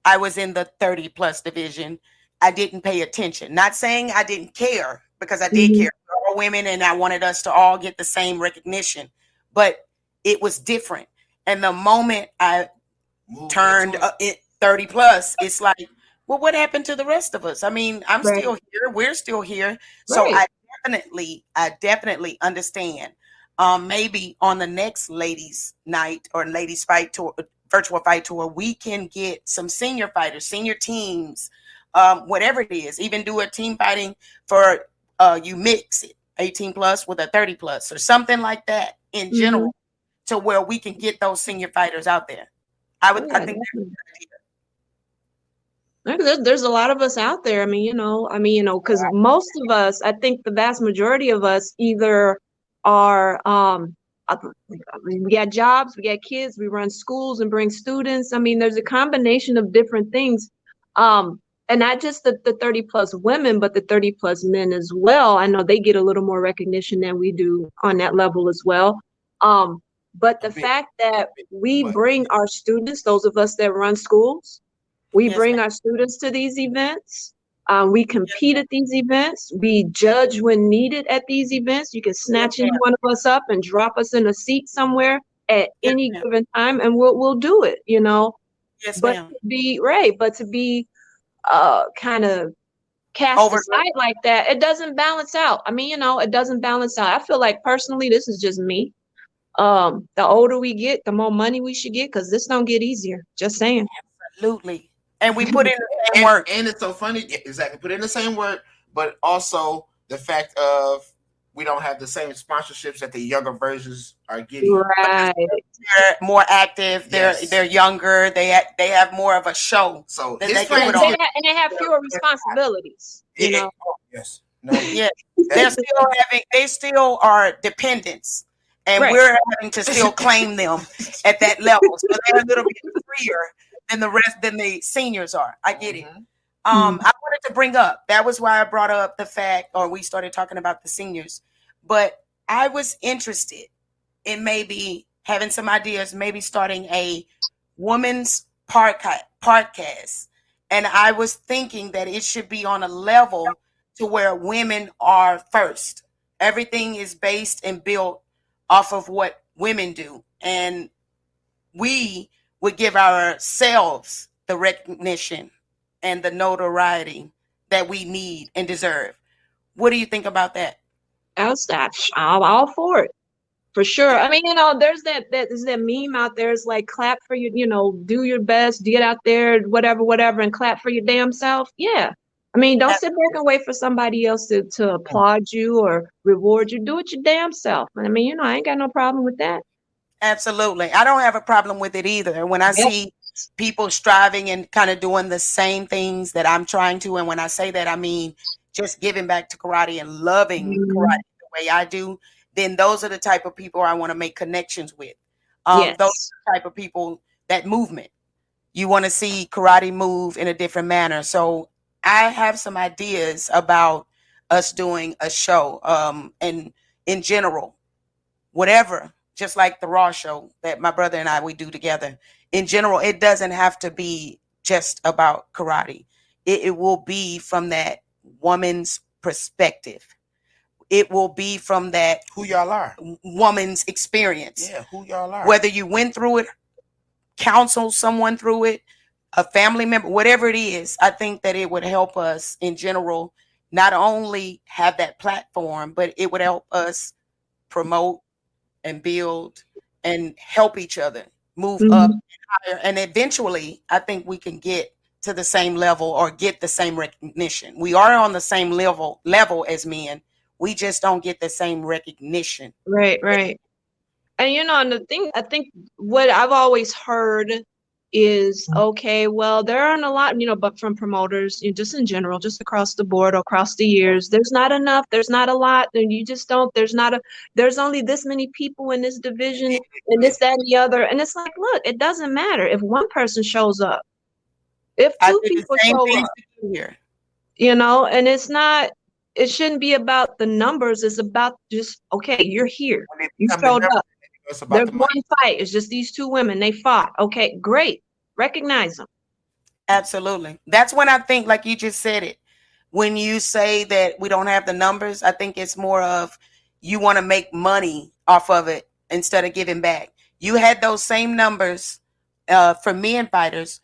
I was in the 30 plus division, I didn't pay attention. Not saying I didn't care, because I did mhm, care for all women and I wanted us to all get the same recognition, but it was different. And the moment I turned 30 plus, it's like, well, what happened to the rest of us? I mean, I'm right, still here, we're still here. So right. I definitely understand. Maybe on the next ladies night or ladies fight tour, virtual fight tour, we can get some senior fighters, senior teams, whatever it is, even do a team fighting for, you mix it 18 plus with a 30 plus or something like that in Mhm. general, to where we can get those senior fighters out there. Oh I yeah, think definitely. that's a good There's a lot of us out there. Because most of us, I think the vast majority of us either are, we got jobs, we got kids, we run schools and bring students. I mean, there's a combination of different things. And not just the 30 plus women, but the 30 plus men as well. I know they get a little more recognition than we do on that level as well. Um, but A the bit, fact that too we much. bring our students, those of us that run schools, we Yes, bring ma'am. our students to these events. We Yes, compete ma'am. at these events. We judge when needed at these events. You can Yes, snatch any ma'am. one of us up and drop us in a seat somewhere at Yes, any ma'am. given time, and we'll do it. Yes, But ma'am. to be kind of cast Overlook. aside like that, it doesn't balance out. I mean, it doesn't balance out. I feel like personally, this is just me. The older we get, the more money we should get, because this don't get easier. Just saying. Absolutely. And we put in the same work. And it's so funny, yeah, exactly. Put in the same word, but also the fact of we don't have the same sponsorships that the younger versions are getting. Because Right. they're more active, Yes. they're younger, they have more of a show So that his they can put friends on. get They have fewer responsibilities, oh, yes. No. Yes, That, they still are dependents, and Right. we're having to still claim them at that level. So they're a little bit freer than the seniors are. I get it. Mhm. I wanted to bring up, that was why I brought up the fact, or we started talking about the seniors, but I was interested in maybe having some ideas, maybe starting a woman's podcast. And I was thinking that it should be on a level to where women are first. Everything is based and built off of what women do. And we would give ourselves the recognition and the notoriety that we need and deserve. What do you think about that? I'm all for it. For sure. I mean, there's that meme out there. It's like clap for your, do your best, get out there, whatever, whatever, and clap for your damn self. Yeah. I mean, don't sit back and wait for somebody else to applaud you or reward you. Do it your damn self. I mean, I ain't got no problem with that. Absolutely. I don't have a problem with it either. When I Yep. see people striving and kind of doing the same things that I'm trying to, and when I say that, I mean just giving back to karate and loving Mhm. karate the way I do, then those are the type of people I want to make connections with. Those Yes. are the type of people, that movement. You want to see karate move in a different manner. So I have some ideas about us doing a show, and in general, whatever, just like the Raw show that my brother and I we do together. In general, it doesn't have to be just about karate. It will be from that woman's perspective. It will be from that Who y'all are? woman's experience. Yeah, who y'all are. Whether you went through it, counsel someone through it, a family member, whatever it is, I think that it would help us in general not only have that platform, but it would help us promote and build and help each other move up Mhm. higher. And eventually, I think we can get to the same level or get the same recognition. We are on the same level as men. We just don't get the same recognition. Right, right. And and the thing, I think what I've always heard is, okay, well, there aren't a lot, but from promoters, just in general, just across the board, across the years, there's not enough, there's not a lot, and you just don't, there's only this many people in this division, and this, that, and the other. And it's like, look, it doesn't matter if one person shows up, if I two did the people same show things up, we do here. and it shouldn't be about the numbers. It's about just, okay, you're here, When it you become the showed number, up. it's about There's the money. one fight. It's just these two women. They fought. Okay, great. Recognize them. Absolutely. That's when I think, like you just said it, when you say that we don't have the numbers, I think it's more of you want to make money off of it instead of giving back. You had those same numbers for men fighters.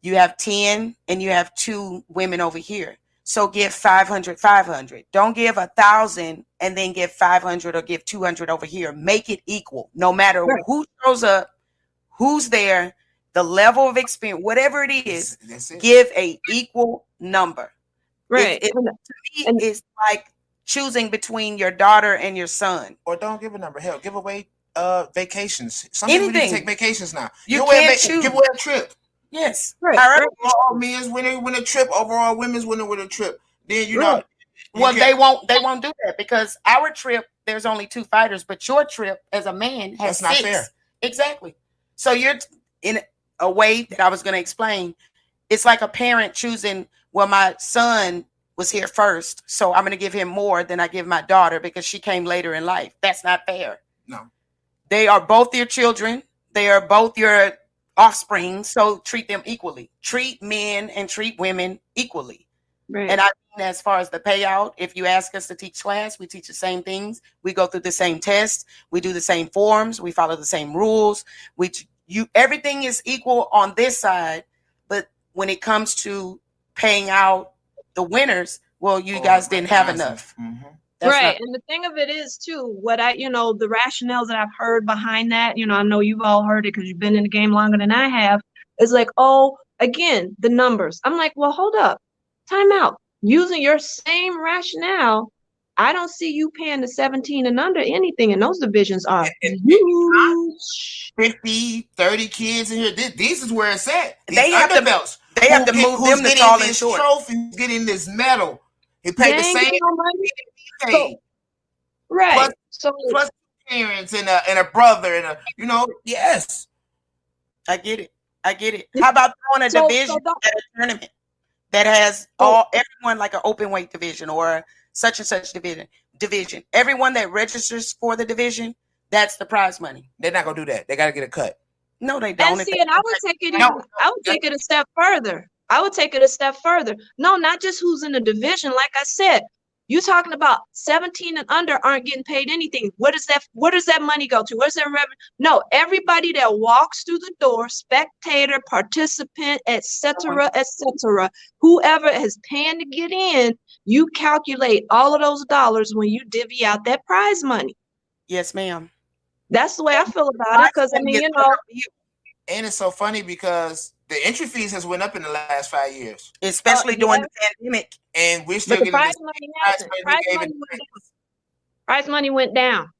You have 10 and you have 2 women over here. So give 500, 500. Don't give 1,000 and then give 500 or give 200 over here. Make it equal. No matter Right. who shows up, who's there, the level of experience, whatever it is, That's it. give a equal number. Right. To me, And- it's like choosing between your daughter and your son. Or don't give a number. Hell, give away vacations. Some people need to Anything. take vacations now. You Give away can't choose. Give away a trip. Yes. Right, However, right. Overall men's win a trip. Overall women's win a trip. Then you know. Right. well, you they can't- won't do that because our trip there's only 2 fighters, but your trip as a man has That's not 6. fair. Exactly. So you're in a way that I was going to explain. It's like a parent choosing, well, my son was here first, so I'm going to give him more than I give my daughter because she came later in life. That's not fair. No. They are both your children. They are both your offspring, so treat them equally. Treat men and treat women equally. Right. And I mean, as far as the payout, if you ask us to teach class, we teach the same things. We go through the same tests. We do the same forms. We follow the same rules. Everything is equal on this side, but when it comes to paying out the winners, well, you guys didn't have enough. Mm-hmm. That's Right. not- And the thing of it is too, the rationales that I've heard behind that, I know you've all heard it because you've been in the game longer than I have, is like, oh, again, the numbers. I'm like, well, hold up. Time out. Using your same rationale, I don't see you paying the 17 and under anything, and those divisions are huge. 50, 30 kids in here. This is where it's at. These They have to- underbelts. they have to move who's them to getting tall and this short. trophy, getting this medal. He paid They the ain't same getting no money. paid. Right. Plus- So Plus parents and a brother and yes. I get it. How about throwing a So- division so don't- at a tournament that has everyone like an open weight division or such and such division? Everyone that registers for the division, that's the prize money. They're not gonna do that. They gotta get a cut. No, they don't. And see, and I would take it. No. I would take it a step further. I would take it a step further. No, not just who's in the division. Like I said, you talking about 17 and under aren't getting paid anything. Where does that money go to? Where's that revenue? No, everybody that walks through the door, spectator, participant, etc., whoever is paying to get in, you calculate all of those dollars when you divvy out that prize money. Yes, ma'am. That's the way I feel about it. Because I mean, And it's so funny because the entry fees has went up in the last 5 years, especially during the pandemic. and we're still but the getting prize this money prize hasn't. money Prize we gave money in the went down. 90s. Prize money went down.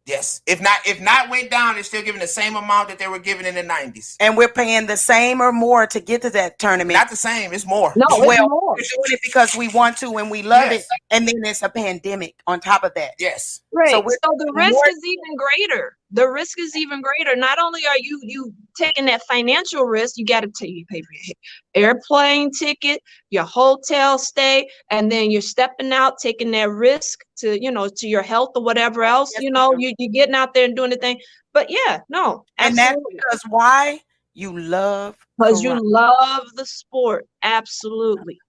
Yes, if not went down, they're still giving the same amount that they were giving in the 90s. And we're paying the same or more to get to that tournament. Not the same, it's more. No, it's Well, more. we're doing it because we want to and we love Yes. it. And then it's a pandemic on top of that. Yes. Right. So So, we're the risk more- is even greater. The risk is even greater. Not only are you taking that financial risk, you got to pay for your airplane ticket, your hotel stay, and then you're stepping out, taking that risk to your health or whatever else. Yes, You're getting out there and doing the thing. But yeah, no, And that's absolutely. because why? You love Because you karate. love the sport. Absolutely.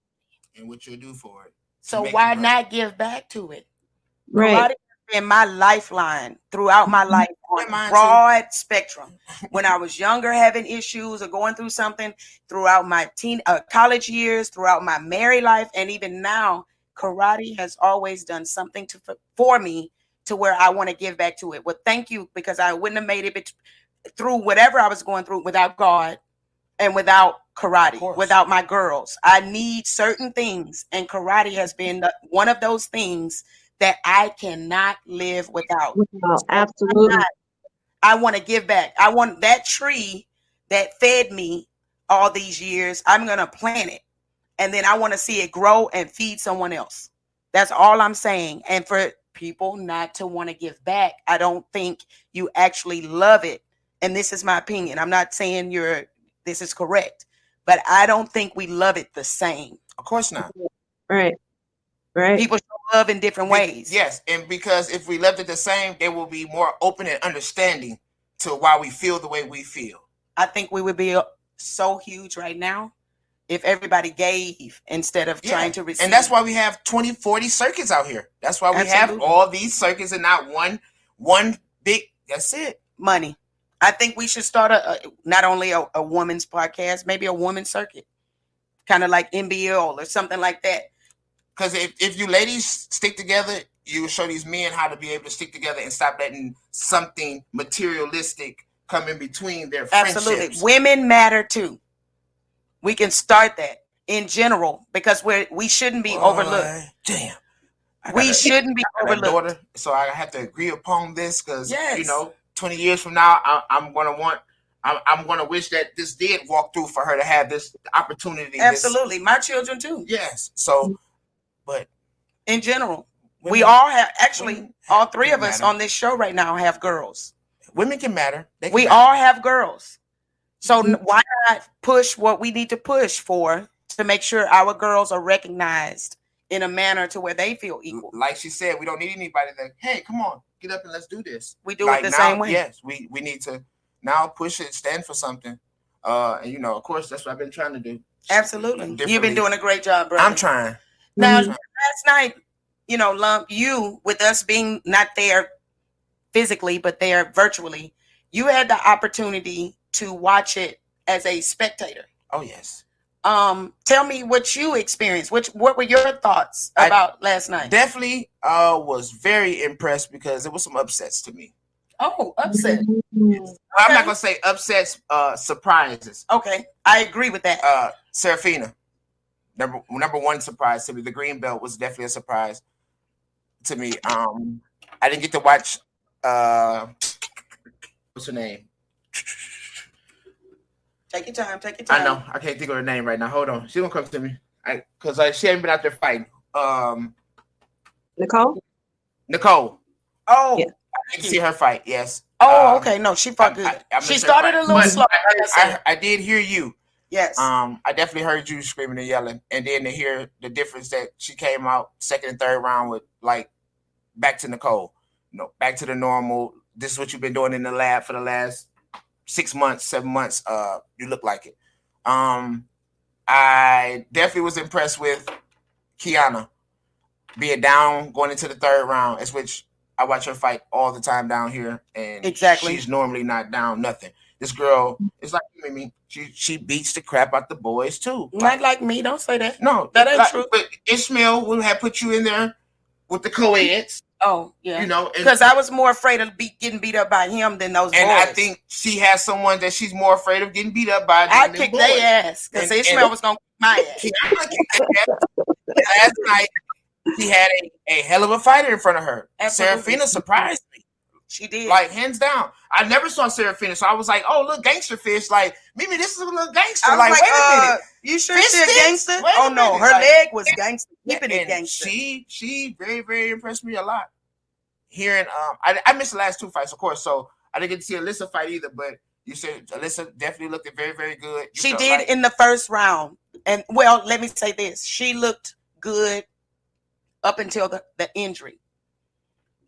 And what you'll do for it. So make why it grow. not give back to it? Right. Karate has been my lifeline throughout my life Yeah, on mine a too. broad spectrum. When I was younger, having issues or going through something, throughout my college years, throughout my married life, and even now, karate has always done something for me to where I want to give back to it. Well, thank you, because I wouldn't have made it through whatever I was going through without God and without karate, without my girls. I need certain things, and karate has been one of those things that I cannot live without. Wow, absolutely. I want to give back. I want that tree that fed me all these years, I'm going to plant it. And then I want to see it grow and feed someone else. That's all I'm saying. And for people not to want to give back, I don't think you actually love it. And this is my opinion. I'm not saying this is correct, but I don't think we love it the same. Of course not. Right. Right. People show love in different ways. Yes, and because if we left it the same, they will be more open and understanding to why we feel the way we feel. I think we would be so huge right now if everybody gave instead of trying to receive. And that's why we have 20, 40 circuits out here. That's why we have all these circuits and not one big, that's it. Money. I think we should start not only a woman's podcast, maybe a woman's circuit. Kind of like NBL or something like that. Because if you ladies stick together, you will show these men how to be able to stick together and stop letting something materialistic come in between their friendships. Absolutely. Women matter too. We can start that in general because we shouldn't be overlooked. Damn. We shouldn't be overlooked. Daughter, so I have to agree upon this because, 20 years from now, I'm going to wish that this did walk through for her to have this opportunity. Absolutely. My children too. Yes. So, but in general, we all have, actually, all three of us on this show right now have girls. Women can matter. We all have girls. So why not push what we need to push for to make sure our girls are recognized in a manner to where they feel equal? Like she said, we don't need anybody that, hey, come on, get up and let's do this. We do it the same way. Yes, we need to now push it, stand for something. And, of course, that's what I've been trying to do. Absolutely. You've been doing a great job, brother. I'm trying. Now, last night, Lump, you, with us being not there physically, but there virtually, you had the opportunity to watch it as a spectator. Oh, yes. Tell me what you experienced. What were your thoughts about last night? Definitely was very impressed because there was some upsets to me. Oh, upset. Yes. I'm not going to say upsets, surprises. Okay, I agree with that. Serafina, number one surprise to me. The green belt was definitely a surprise to me. I didn't get to watch, what's her name? Take your time. I know. I can't think of her name right now. Hold on. She gonna come to me. Because she ain't been out there fighting. Nicole. Oh, yeah. I didn't see her fight. Yes. Oh, okay. No, she fought good. She started a little slow. I did hear you. Yes. I definitely heard you screaming and yelling, and then to hear the difference that she came out second and third round with, like, back to Nicole. Back to the normal. This is what you've been doing in the lab for the last 6 months, 7 months. You look like it. I definitely was impressed with Kiana being down going into the third round, as which I watch her fight all the time down here, and she's normally not down nothing. This girl is like me. She beats the crap out the boys too. Not like me. Don't say that. No, that ain't true. But Ishmael would have put you in there with the co-eds. Oh, yeah. Because I was more afraid of getting beat up by him than those boys. And I think she has someone that she's more afraid of getting beat up by. I kicked their ass because Ishmael was going to kick my ass. Last night, she had a hell of a fighter in front of her. Absolutely. Serafina surprised me. She did. Like, hands down. I never saw Serafina, so I was like, oh, look, gangster fish. Like, Mimi, this is a little gangster. Like, wait a minute. You sure she's a gangster? Oh, no. Her leg was gangster. Keeping it gangster. She very, very impressed me a lot. Hearing, I missed the last two fights, of course, so I didn't get to see Alyssa fight either, but you said Alyssa definitely looked very, very good. She did in the first round. And, well, let me say this. She looked good up until the injury.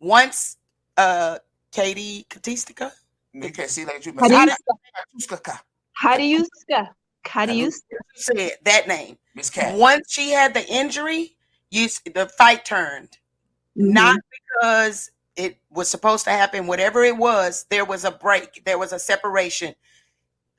Once, Katie Katistika. You can't see like you. How do you say that name? Miss Cat. Once she had the injury, the fight turned. Mm-hmm. Not because it was supposed to happen. Whatever it was, there was a break. There was a separation.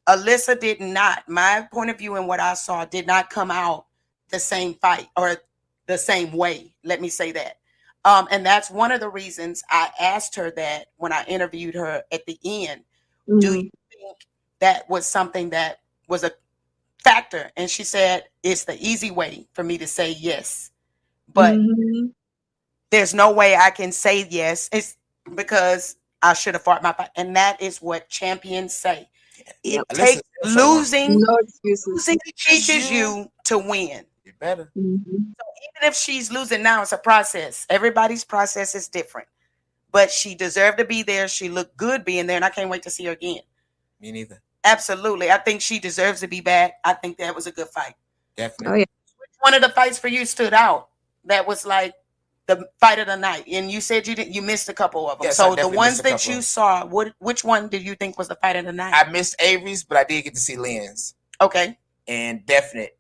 Alyssa did not. My point of view and what I saw did not come out the same fight or the same way. Let me say that. And that's one of the reasons I asked her that when I interviewed her at the end. Mm-hmm. Do you think that was something that was a factor? And she said, it's the easy way for me to say yes. But there's no way I can say yes. It's because I should have fought my fight. And that is what champions say. It Listen, takes losing. No excuses. Losing teaches you to win. You better. Mm-hmm. So even if she's losing now, it's a process. Everybody's process is different. But she deserved to be there. She looked good being there, and I can't wait to see her again. Me neither. Absolutely. I think she deserves to be back. I think that was a good fight. Definitely. Oh yeah. Which one of the fights for you stood out? That was like the fight of the night. And you said you missed a couple of them. Yes, I so the definitely ones missed a that couple you of saw, which one did you think was the fight of the night? I missed Avery's, but I did get to see Lynn's. Okay. And definite.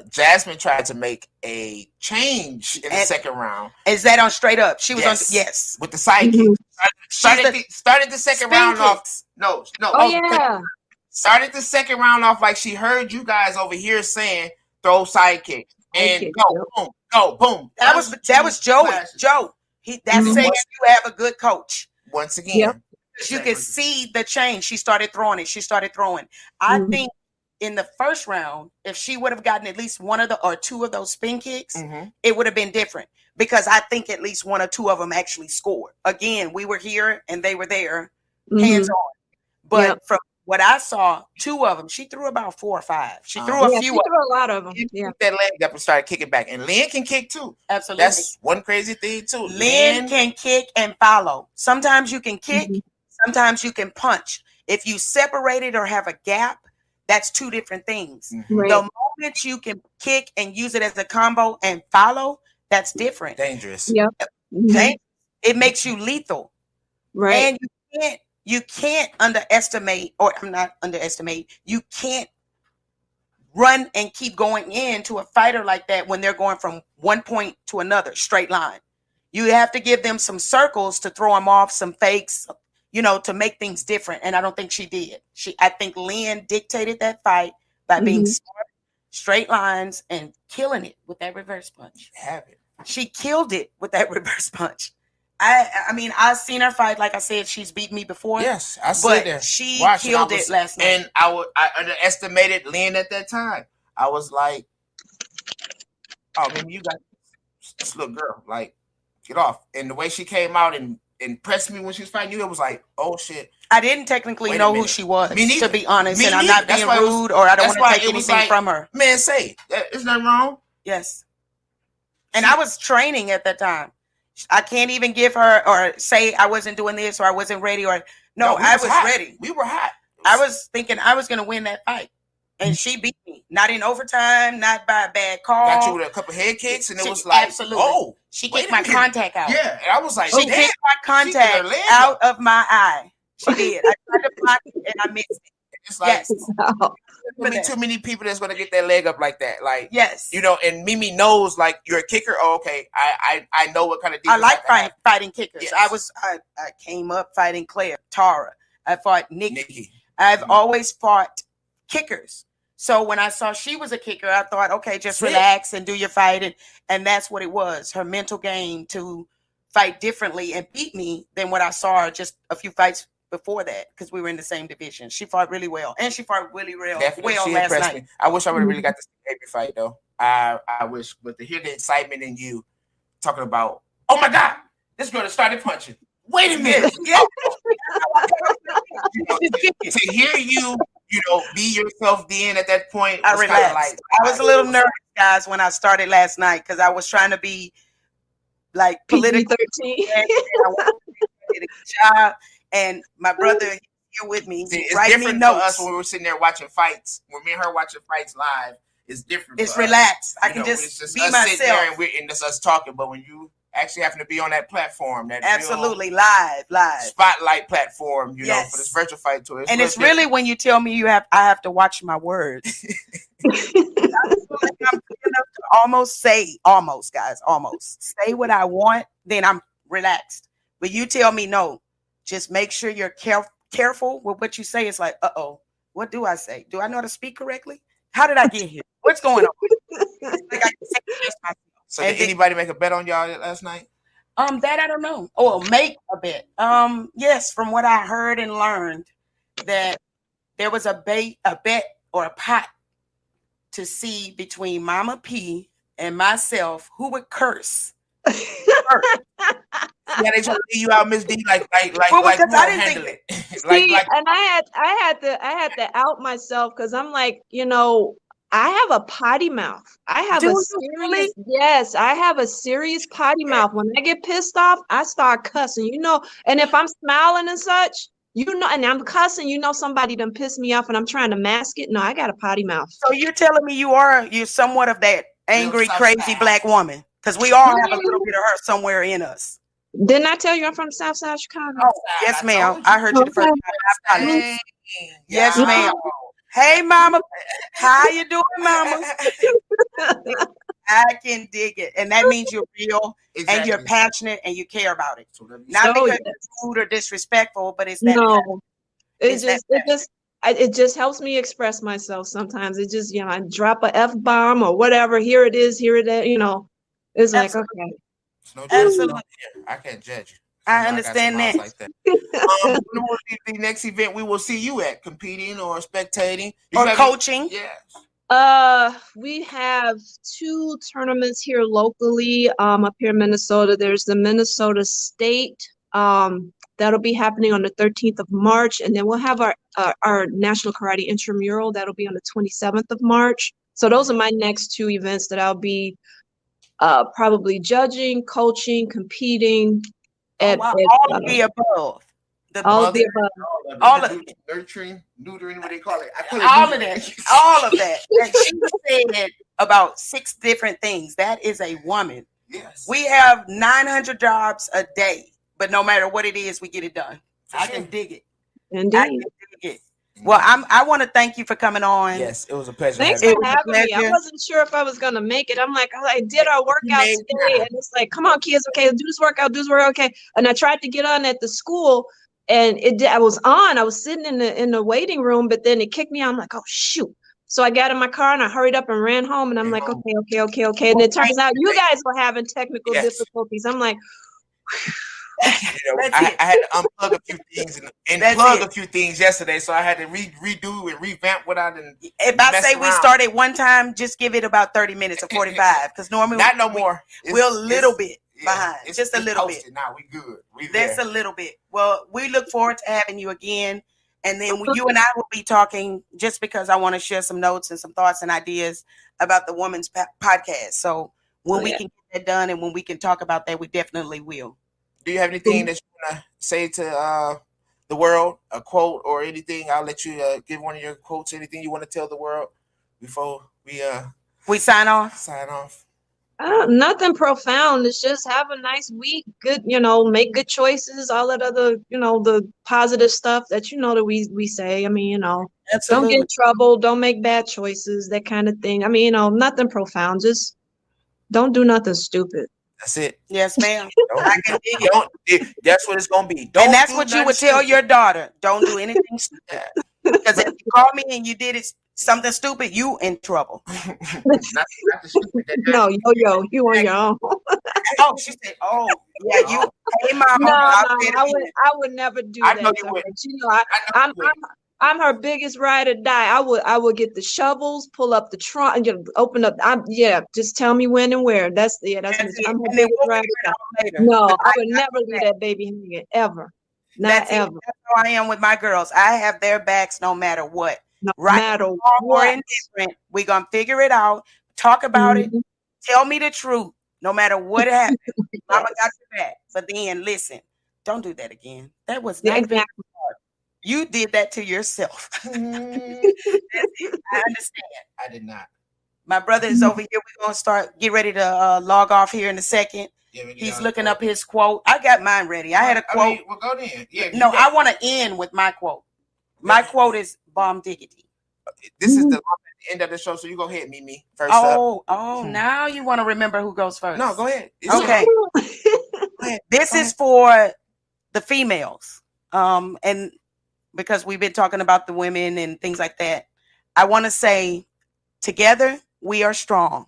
Jasmine tried to make a change in the second round. Is that on straight up? She was on yes. With the sidekick. Started the second round off. No. Oh yeah. Started the second round off like she heard you guys over here saying throw sidekick. And go, boom. That was Joey. Joe. That's saying you have a good coach. Once again. You could see the change. She started throwing it. I think in the first round, if she would have gotten at least one of or two of those spin kicks, it would have been different. Because I think at least one or two of them actually scored. Again, we were here and they were there, hands on. But from what I saw, two of them, she threw about 4 or 5. She threw a few. She threw a lot of them. Yeah. That leg up and started kicking back. And Lynn can kick too. Absolutely. That's one crazy thing too. Lynn can kick and follow. Sometimes you can kick. Sometimes you can punch. If you separate it or have a gap, that's two different things. Right. The moment you can kick and use it as a combo and follow, that's different. Dangerous. Yep. It makes you lethal. Right. And you can't underestimate, or I'm not underestimate, you can't run and keep going into a fighter like that when they're going from one point to another, straight line. You have to give them some circles to throw them off, some fakes, to make things different. And I don't think she did. I think Lynn dictated that fight by being smart, straight lines, and killing it with that reverse punch. She killed it with that reverse punch. I mean, I've seen her fight. Like I said, she's beat me before. Yes, I said that. She killed it last night. And I underestimated Lynn at that time. I was like, oh, man, you got this little girl. Like, get off. And the way she came out and pressed me when she was fighting you, it was like, oh, shit. I didn't technically know who she was, to be honest. And I'm not being rude or I don't want to take anything from her. Man, say, there's nothing wrong. Yes. And I was training at that time. I can't even give her or say I wasn't doing this or I wasn't ready or no, I was ready. We were hot. I was thinking I was going to win that fight. And she beat me. Not in overtime, not by a bad call. Got you with a couple head kicks and it was like, absolutely. Oh. She kicked my contact out. Yeah. And I was like, she kicked my contact out of my eye. She did. I tried to block it and I missed it. It's like, too many people that's going to get their leg up like that. Like, yes. And Mimi knows, like, you're a kicker. Oh, okay. I know what kind of defense I like fighting kickers. Yes. I came up fighting Claire, Tara. I fought Nikki. I've always fought kickers. So when I saw she was a kicker, I thought, okay, just relax and do your fight. And that's what it was. Her mental game to fight differently and beat me than what I saw her just a few fights before that, because we were in the same division. She fought really well. And she fought really well last night. Me. I wish I would have really got to see every fight, though. I wish. But to hear the excitement in you talking about, oh, my God, this girl started punching. Wait a minute. To hear you, be yourself then at that point. I relaxed. I was a little nervous, guys, when I started last night, because I was trying to be, like, politically. I wanted to get a job. And my brother here with me. See, it's different for us when we were sitting there watching fights. When me and her watching fights live, it's different. It's relaxed. I can just be myself. Sitting there and it's us talking. But when you actually happen to be on that platform, that absolutely live spotlight platform, for this virtual fight tour. And it's really when you tell me I have to watch my words. I'm good enough to almost say what I want. Then I'm relaxed. But you tell me no. Just make sure you're careful with what you say. It's like, what do I say? Do I know how to speak correctly? How did I get here? What's going on? Like I can say myself. So did anybody make a bet on y'all last night? That I don't know. Oh, make a bet. Yes, from what I heard and learned, that there was a bet or a pot to see between Mama P and myself who would curse. Yeah, they trying to get you out, Miss D, like because I didn't think See, and I had to out myself because I'm like, I have a potty mouth. I have Do a you really? serious, yes, I have a serious potty mouth. When I get pissed off, I start cussing, and if I'm smiling and such, and I'm cussing, somebody done pissed me off and I'm trying to mask it. No, I got a potty mouth. So you're telling me you're somewhat of that angry, crazy black woman? Because we all have a little bit of her somewhere in us. Didn't I tell you I'm from South Side Chicago? Oh, yes, ma'am. I heard you the first time. Okay. Yes, ma'am. Hey, mama. How you doing, mama? I can dig it. And that means you're real and you're passionate and you care about it. Not Oh, because yes. you're rude or disrespectful, but it's that No, It's that it just helps me express myself sometimes. It just, I drop a F-bomb or whatever. Here it is, here it is, It's like, absolutely. okay. No Absolutely. I can't judge you. I understand that. Like that. When will be the next event we will see you at, competing or spectating or coaching? Yes. We have 2 tournaments here locally, up here in Minnesota. There's the Minnesota State, that'll be happening on the 13th of March, and then we'll have our National Karate Intramural that'll be on the 27th of March. So those are my next 2 events that I'll be probably judging, coaching, competing. All of the above. All of the above. All of it. Nurturing, neutering, what they call it. All of that. All of that. And she said about 6 different things. That is a woman. Yes. We have 900 jobs a day, but no matter what it is, we get it done. I can dig it. Indeed. I can dig it. Well, I want to thank you for coming on. Yes, it was a pleasure. Thanks for having me. I wasn't sure if I was gonna make it. I'm like, I did our workout today, and it's like, come on, kids, okay, do this workout, okay. And I tried to get on at the school, and I was on. I was sitting in the waiting room, but then it kicked me out. I'm like, oh shoot. So I got in my car and I hurried up and ran home, and I'm like, okay. And it turns out you guys were having technical difficulties. I'm like, I had to unplug a few things and plug a few things yesterday, so I had to redo and revamp what I didn't. If I say we started one time, just give it about 30 minutes or 45, because normally not no more. We're a little bit behind, just a little bit. Now we good. That's a little bit. Well, we look forward to having you again, and then you and I will be talking. Just because I want to share some notes and some thoughts and ideas about the Women's Podcast. So when we can get that done and when we can talk about that, we definitely will. Do you have anything that you want to say to the world, a quote or anything? I'll let you give one of your quotes. Anything you want to tell the world before we sign off? Sign off. Nothing profound. It's just have a nice week. Good, make good choices. All that other, the positive stuff that that we say. I mean, don't get in trouble. Don't make bad choices. That kind of thing. I mean, nothing profound. Just don't do nothing stupid. That's it. Yes, ma'am. That's what it's gonna be. And that's what you would tell your daughter. Don't do anything stupid. Because if you call me and you did something stupid, you in trouble. No, yo, you on your own. Oh, she said, "Oh, yeah, you." Hey, mama. No, I would never do that. I'm her biggest ride or die. I would get the shovels, pull up the trunk, and open up. Just tell me when and where. That's I'm her biggest ride or die. No, I would never leave that baby hanging ever. Not ever. That's how I am with my girls. I have their backs no matter what. No matter what. We're gonna figure it out. Talk about it. Tell me the truth. No matter what happens, Mama got your back. But then listen, don't do that again. That was not exactly. You did that to yourself. I understand. I did not. My brother is over here. We're going to get ready to log off here in a second. He's looking up his quote. I got mine ready. I had a quote. Well, go then. Yeah, no, I want to end with my quote. My quote is bomb diggity. This is the end of the show, so you go ahead, Mimi. First up. Now you want to remember who goes first. No, go ahead. Okay. This is for the females. And because we've been talking about the women and things like that, I want to say, together, we are strong.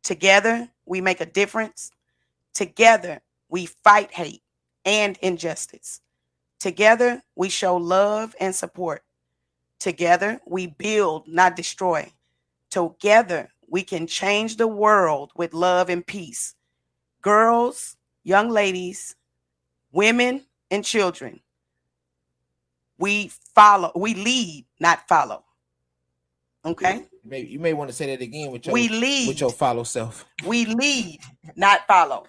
Together, we make a difference. Together, we fight hate and injustice. Together, we show love and support. Together, we build, not destroy. Together, we can change the world with love and peace. Girls, young ladies, women, and children, We follow, we lead, not follow. Okay? You may want to say that again with We lead. with your follow self. We lead, not follow.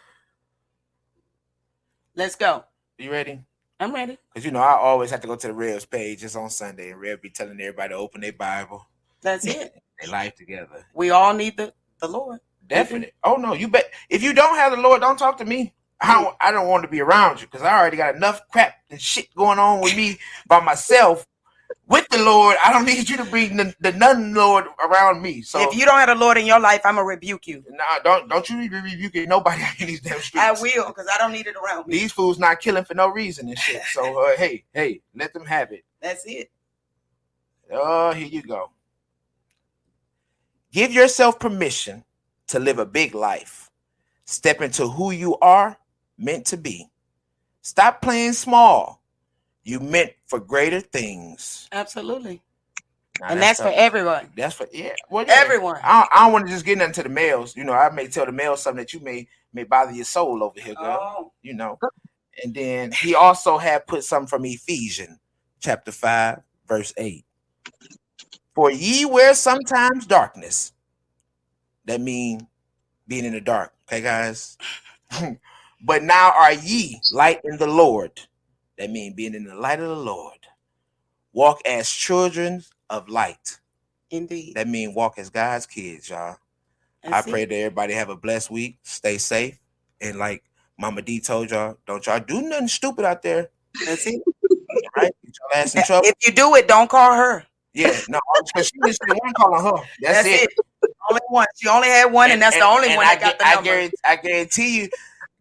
Let's go. You ready? I'm ready. Because I always have to go to the Revs page just on Sunday, and Rev be telling everybody to open their Bible. That's it. Their life together. We all need the Lord. Definitely. Oh no, you bet. If you don't have the Lord, don't talk to me. I don't want to be around you because I already got enough crap and shit going on with me by myself. With the Lord, I don't need you to bring the none Lord around me. So if you don't have the Lord in your life, I'm gonna rebuke you. Nah, don't you even rebuke nobody in these damn streets. I will, because I don't need it around me. These fools not killing for no reason and shit. So hey, let them have it. That's it. Oh, here you go. Give yourself permission to live a big life. Step into who you are meant to be. Stop playing small. You meant for greater things. Absolutely. Now, and that's for everyone. That's for everyone. I don't want to just get into the males. I may tell the males something that you may bother your soul over here, girl. Oh. And then he also had put something from Ephesians chapter 5, verse 8. For ye were sometimes darkness. That means being in the dark. Okay, guys? But now are ye light in the Lord. That means being in the light of the Lord. Walk as children of light. Indeed. That means walk as God's kids, y'all. I pray that everybody have a blessed week. Stay safe. And like Mama D told y'all, don't y'all do nothing stupid out there. That's it. All right? Get your ass in trouble. If you do it, don't call her. Yeah, no, because she was the one calling her. That's it. Only one. She only had one, and that's the only one that got the number. I guarantee you,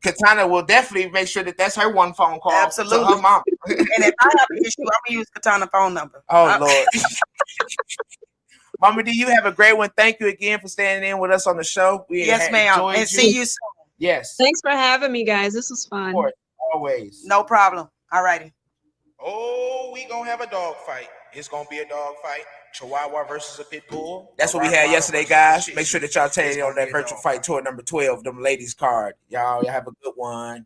Katana will definitely make sure that that's her one phone call. Absolutely. To her mom. And if I have an issue, I'm going to use Katana's phone number. Oh, Lord. Mama D, you have a great one. Thank you again for standing in with us on the show. Yes, ma'am. And see you soon. Yes. Thanks for having me, guys. This was fun. Of course, always. No problem. All righty. Oh, we going to have a dog fight. It's going to be a dog fight. Chihuahua versus a pit bull. That's what we had yesterday, guys. Make sure that y'all tell you on that virtual fight tour number 12, them ladies card. Y'all have a good one.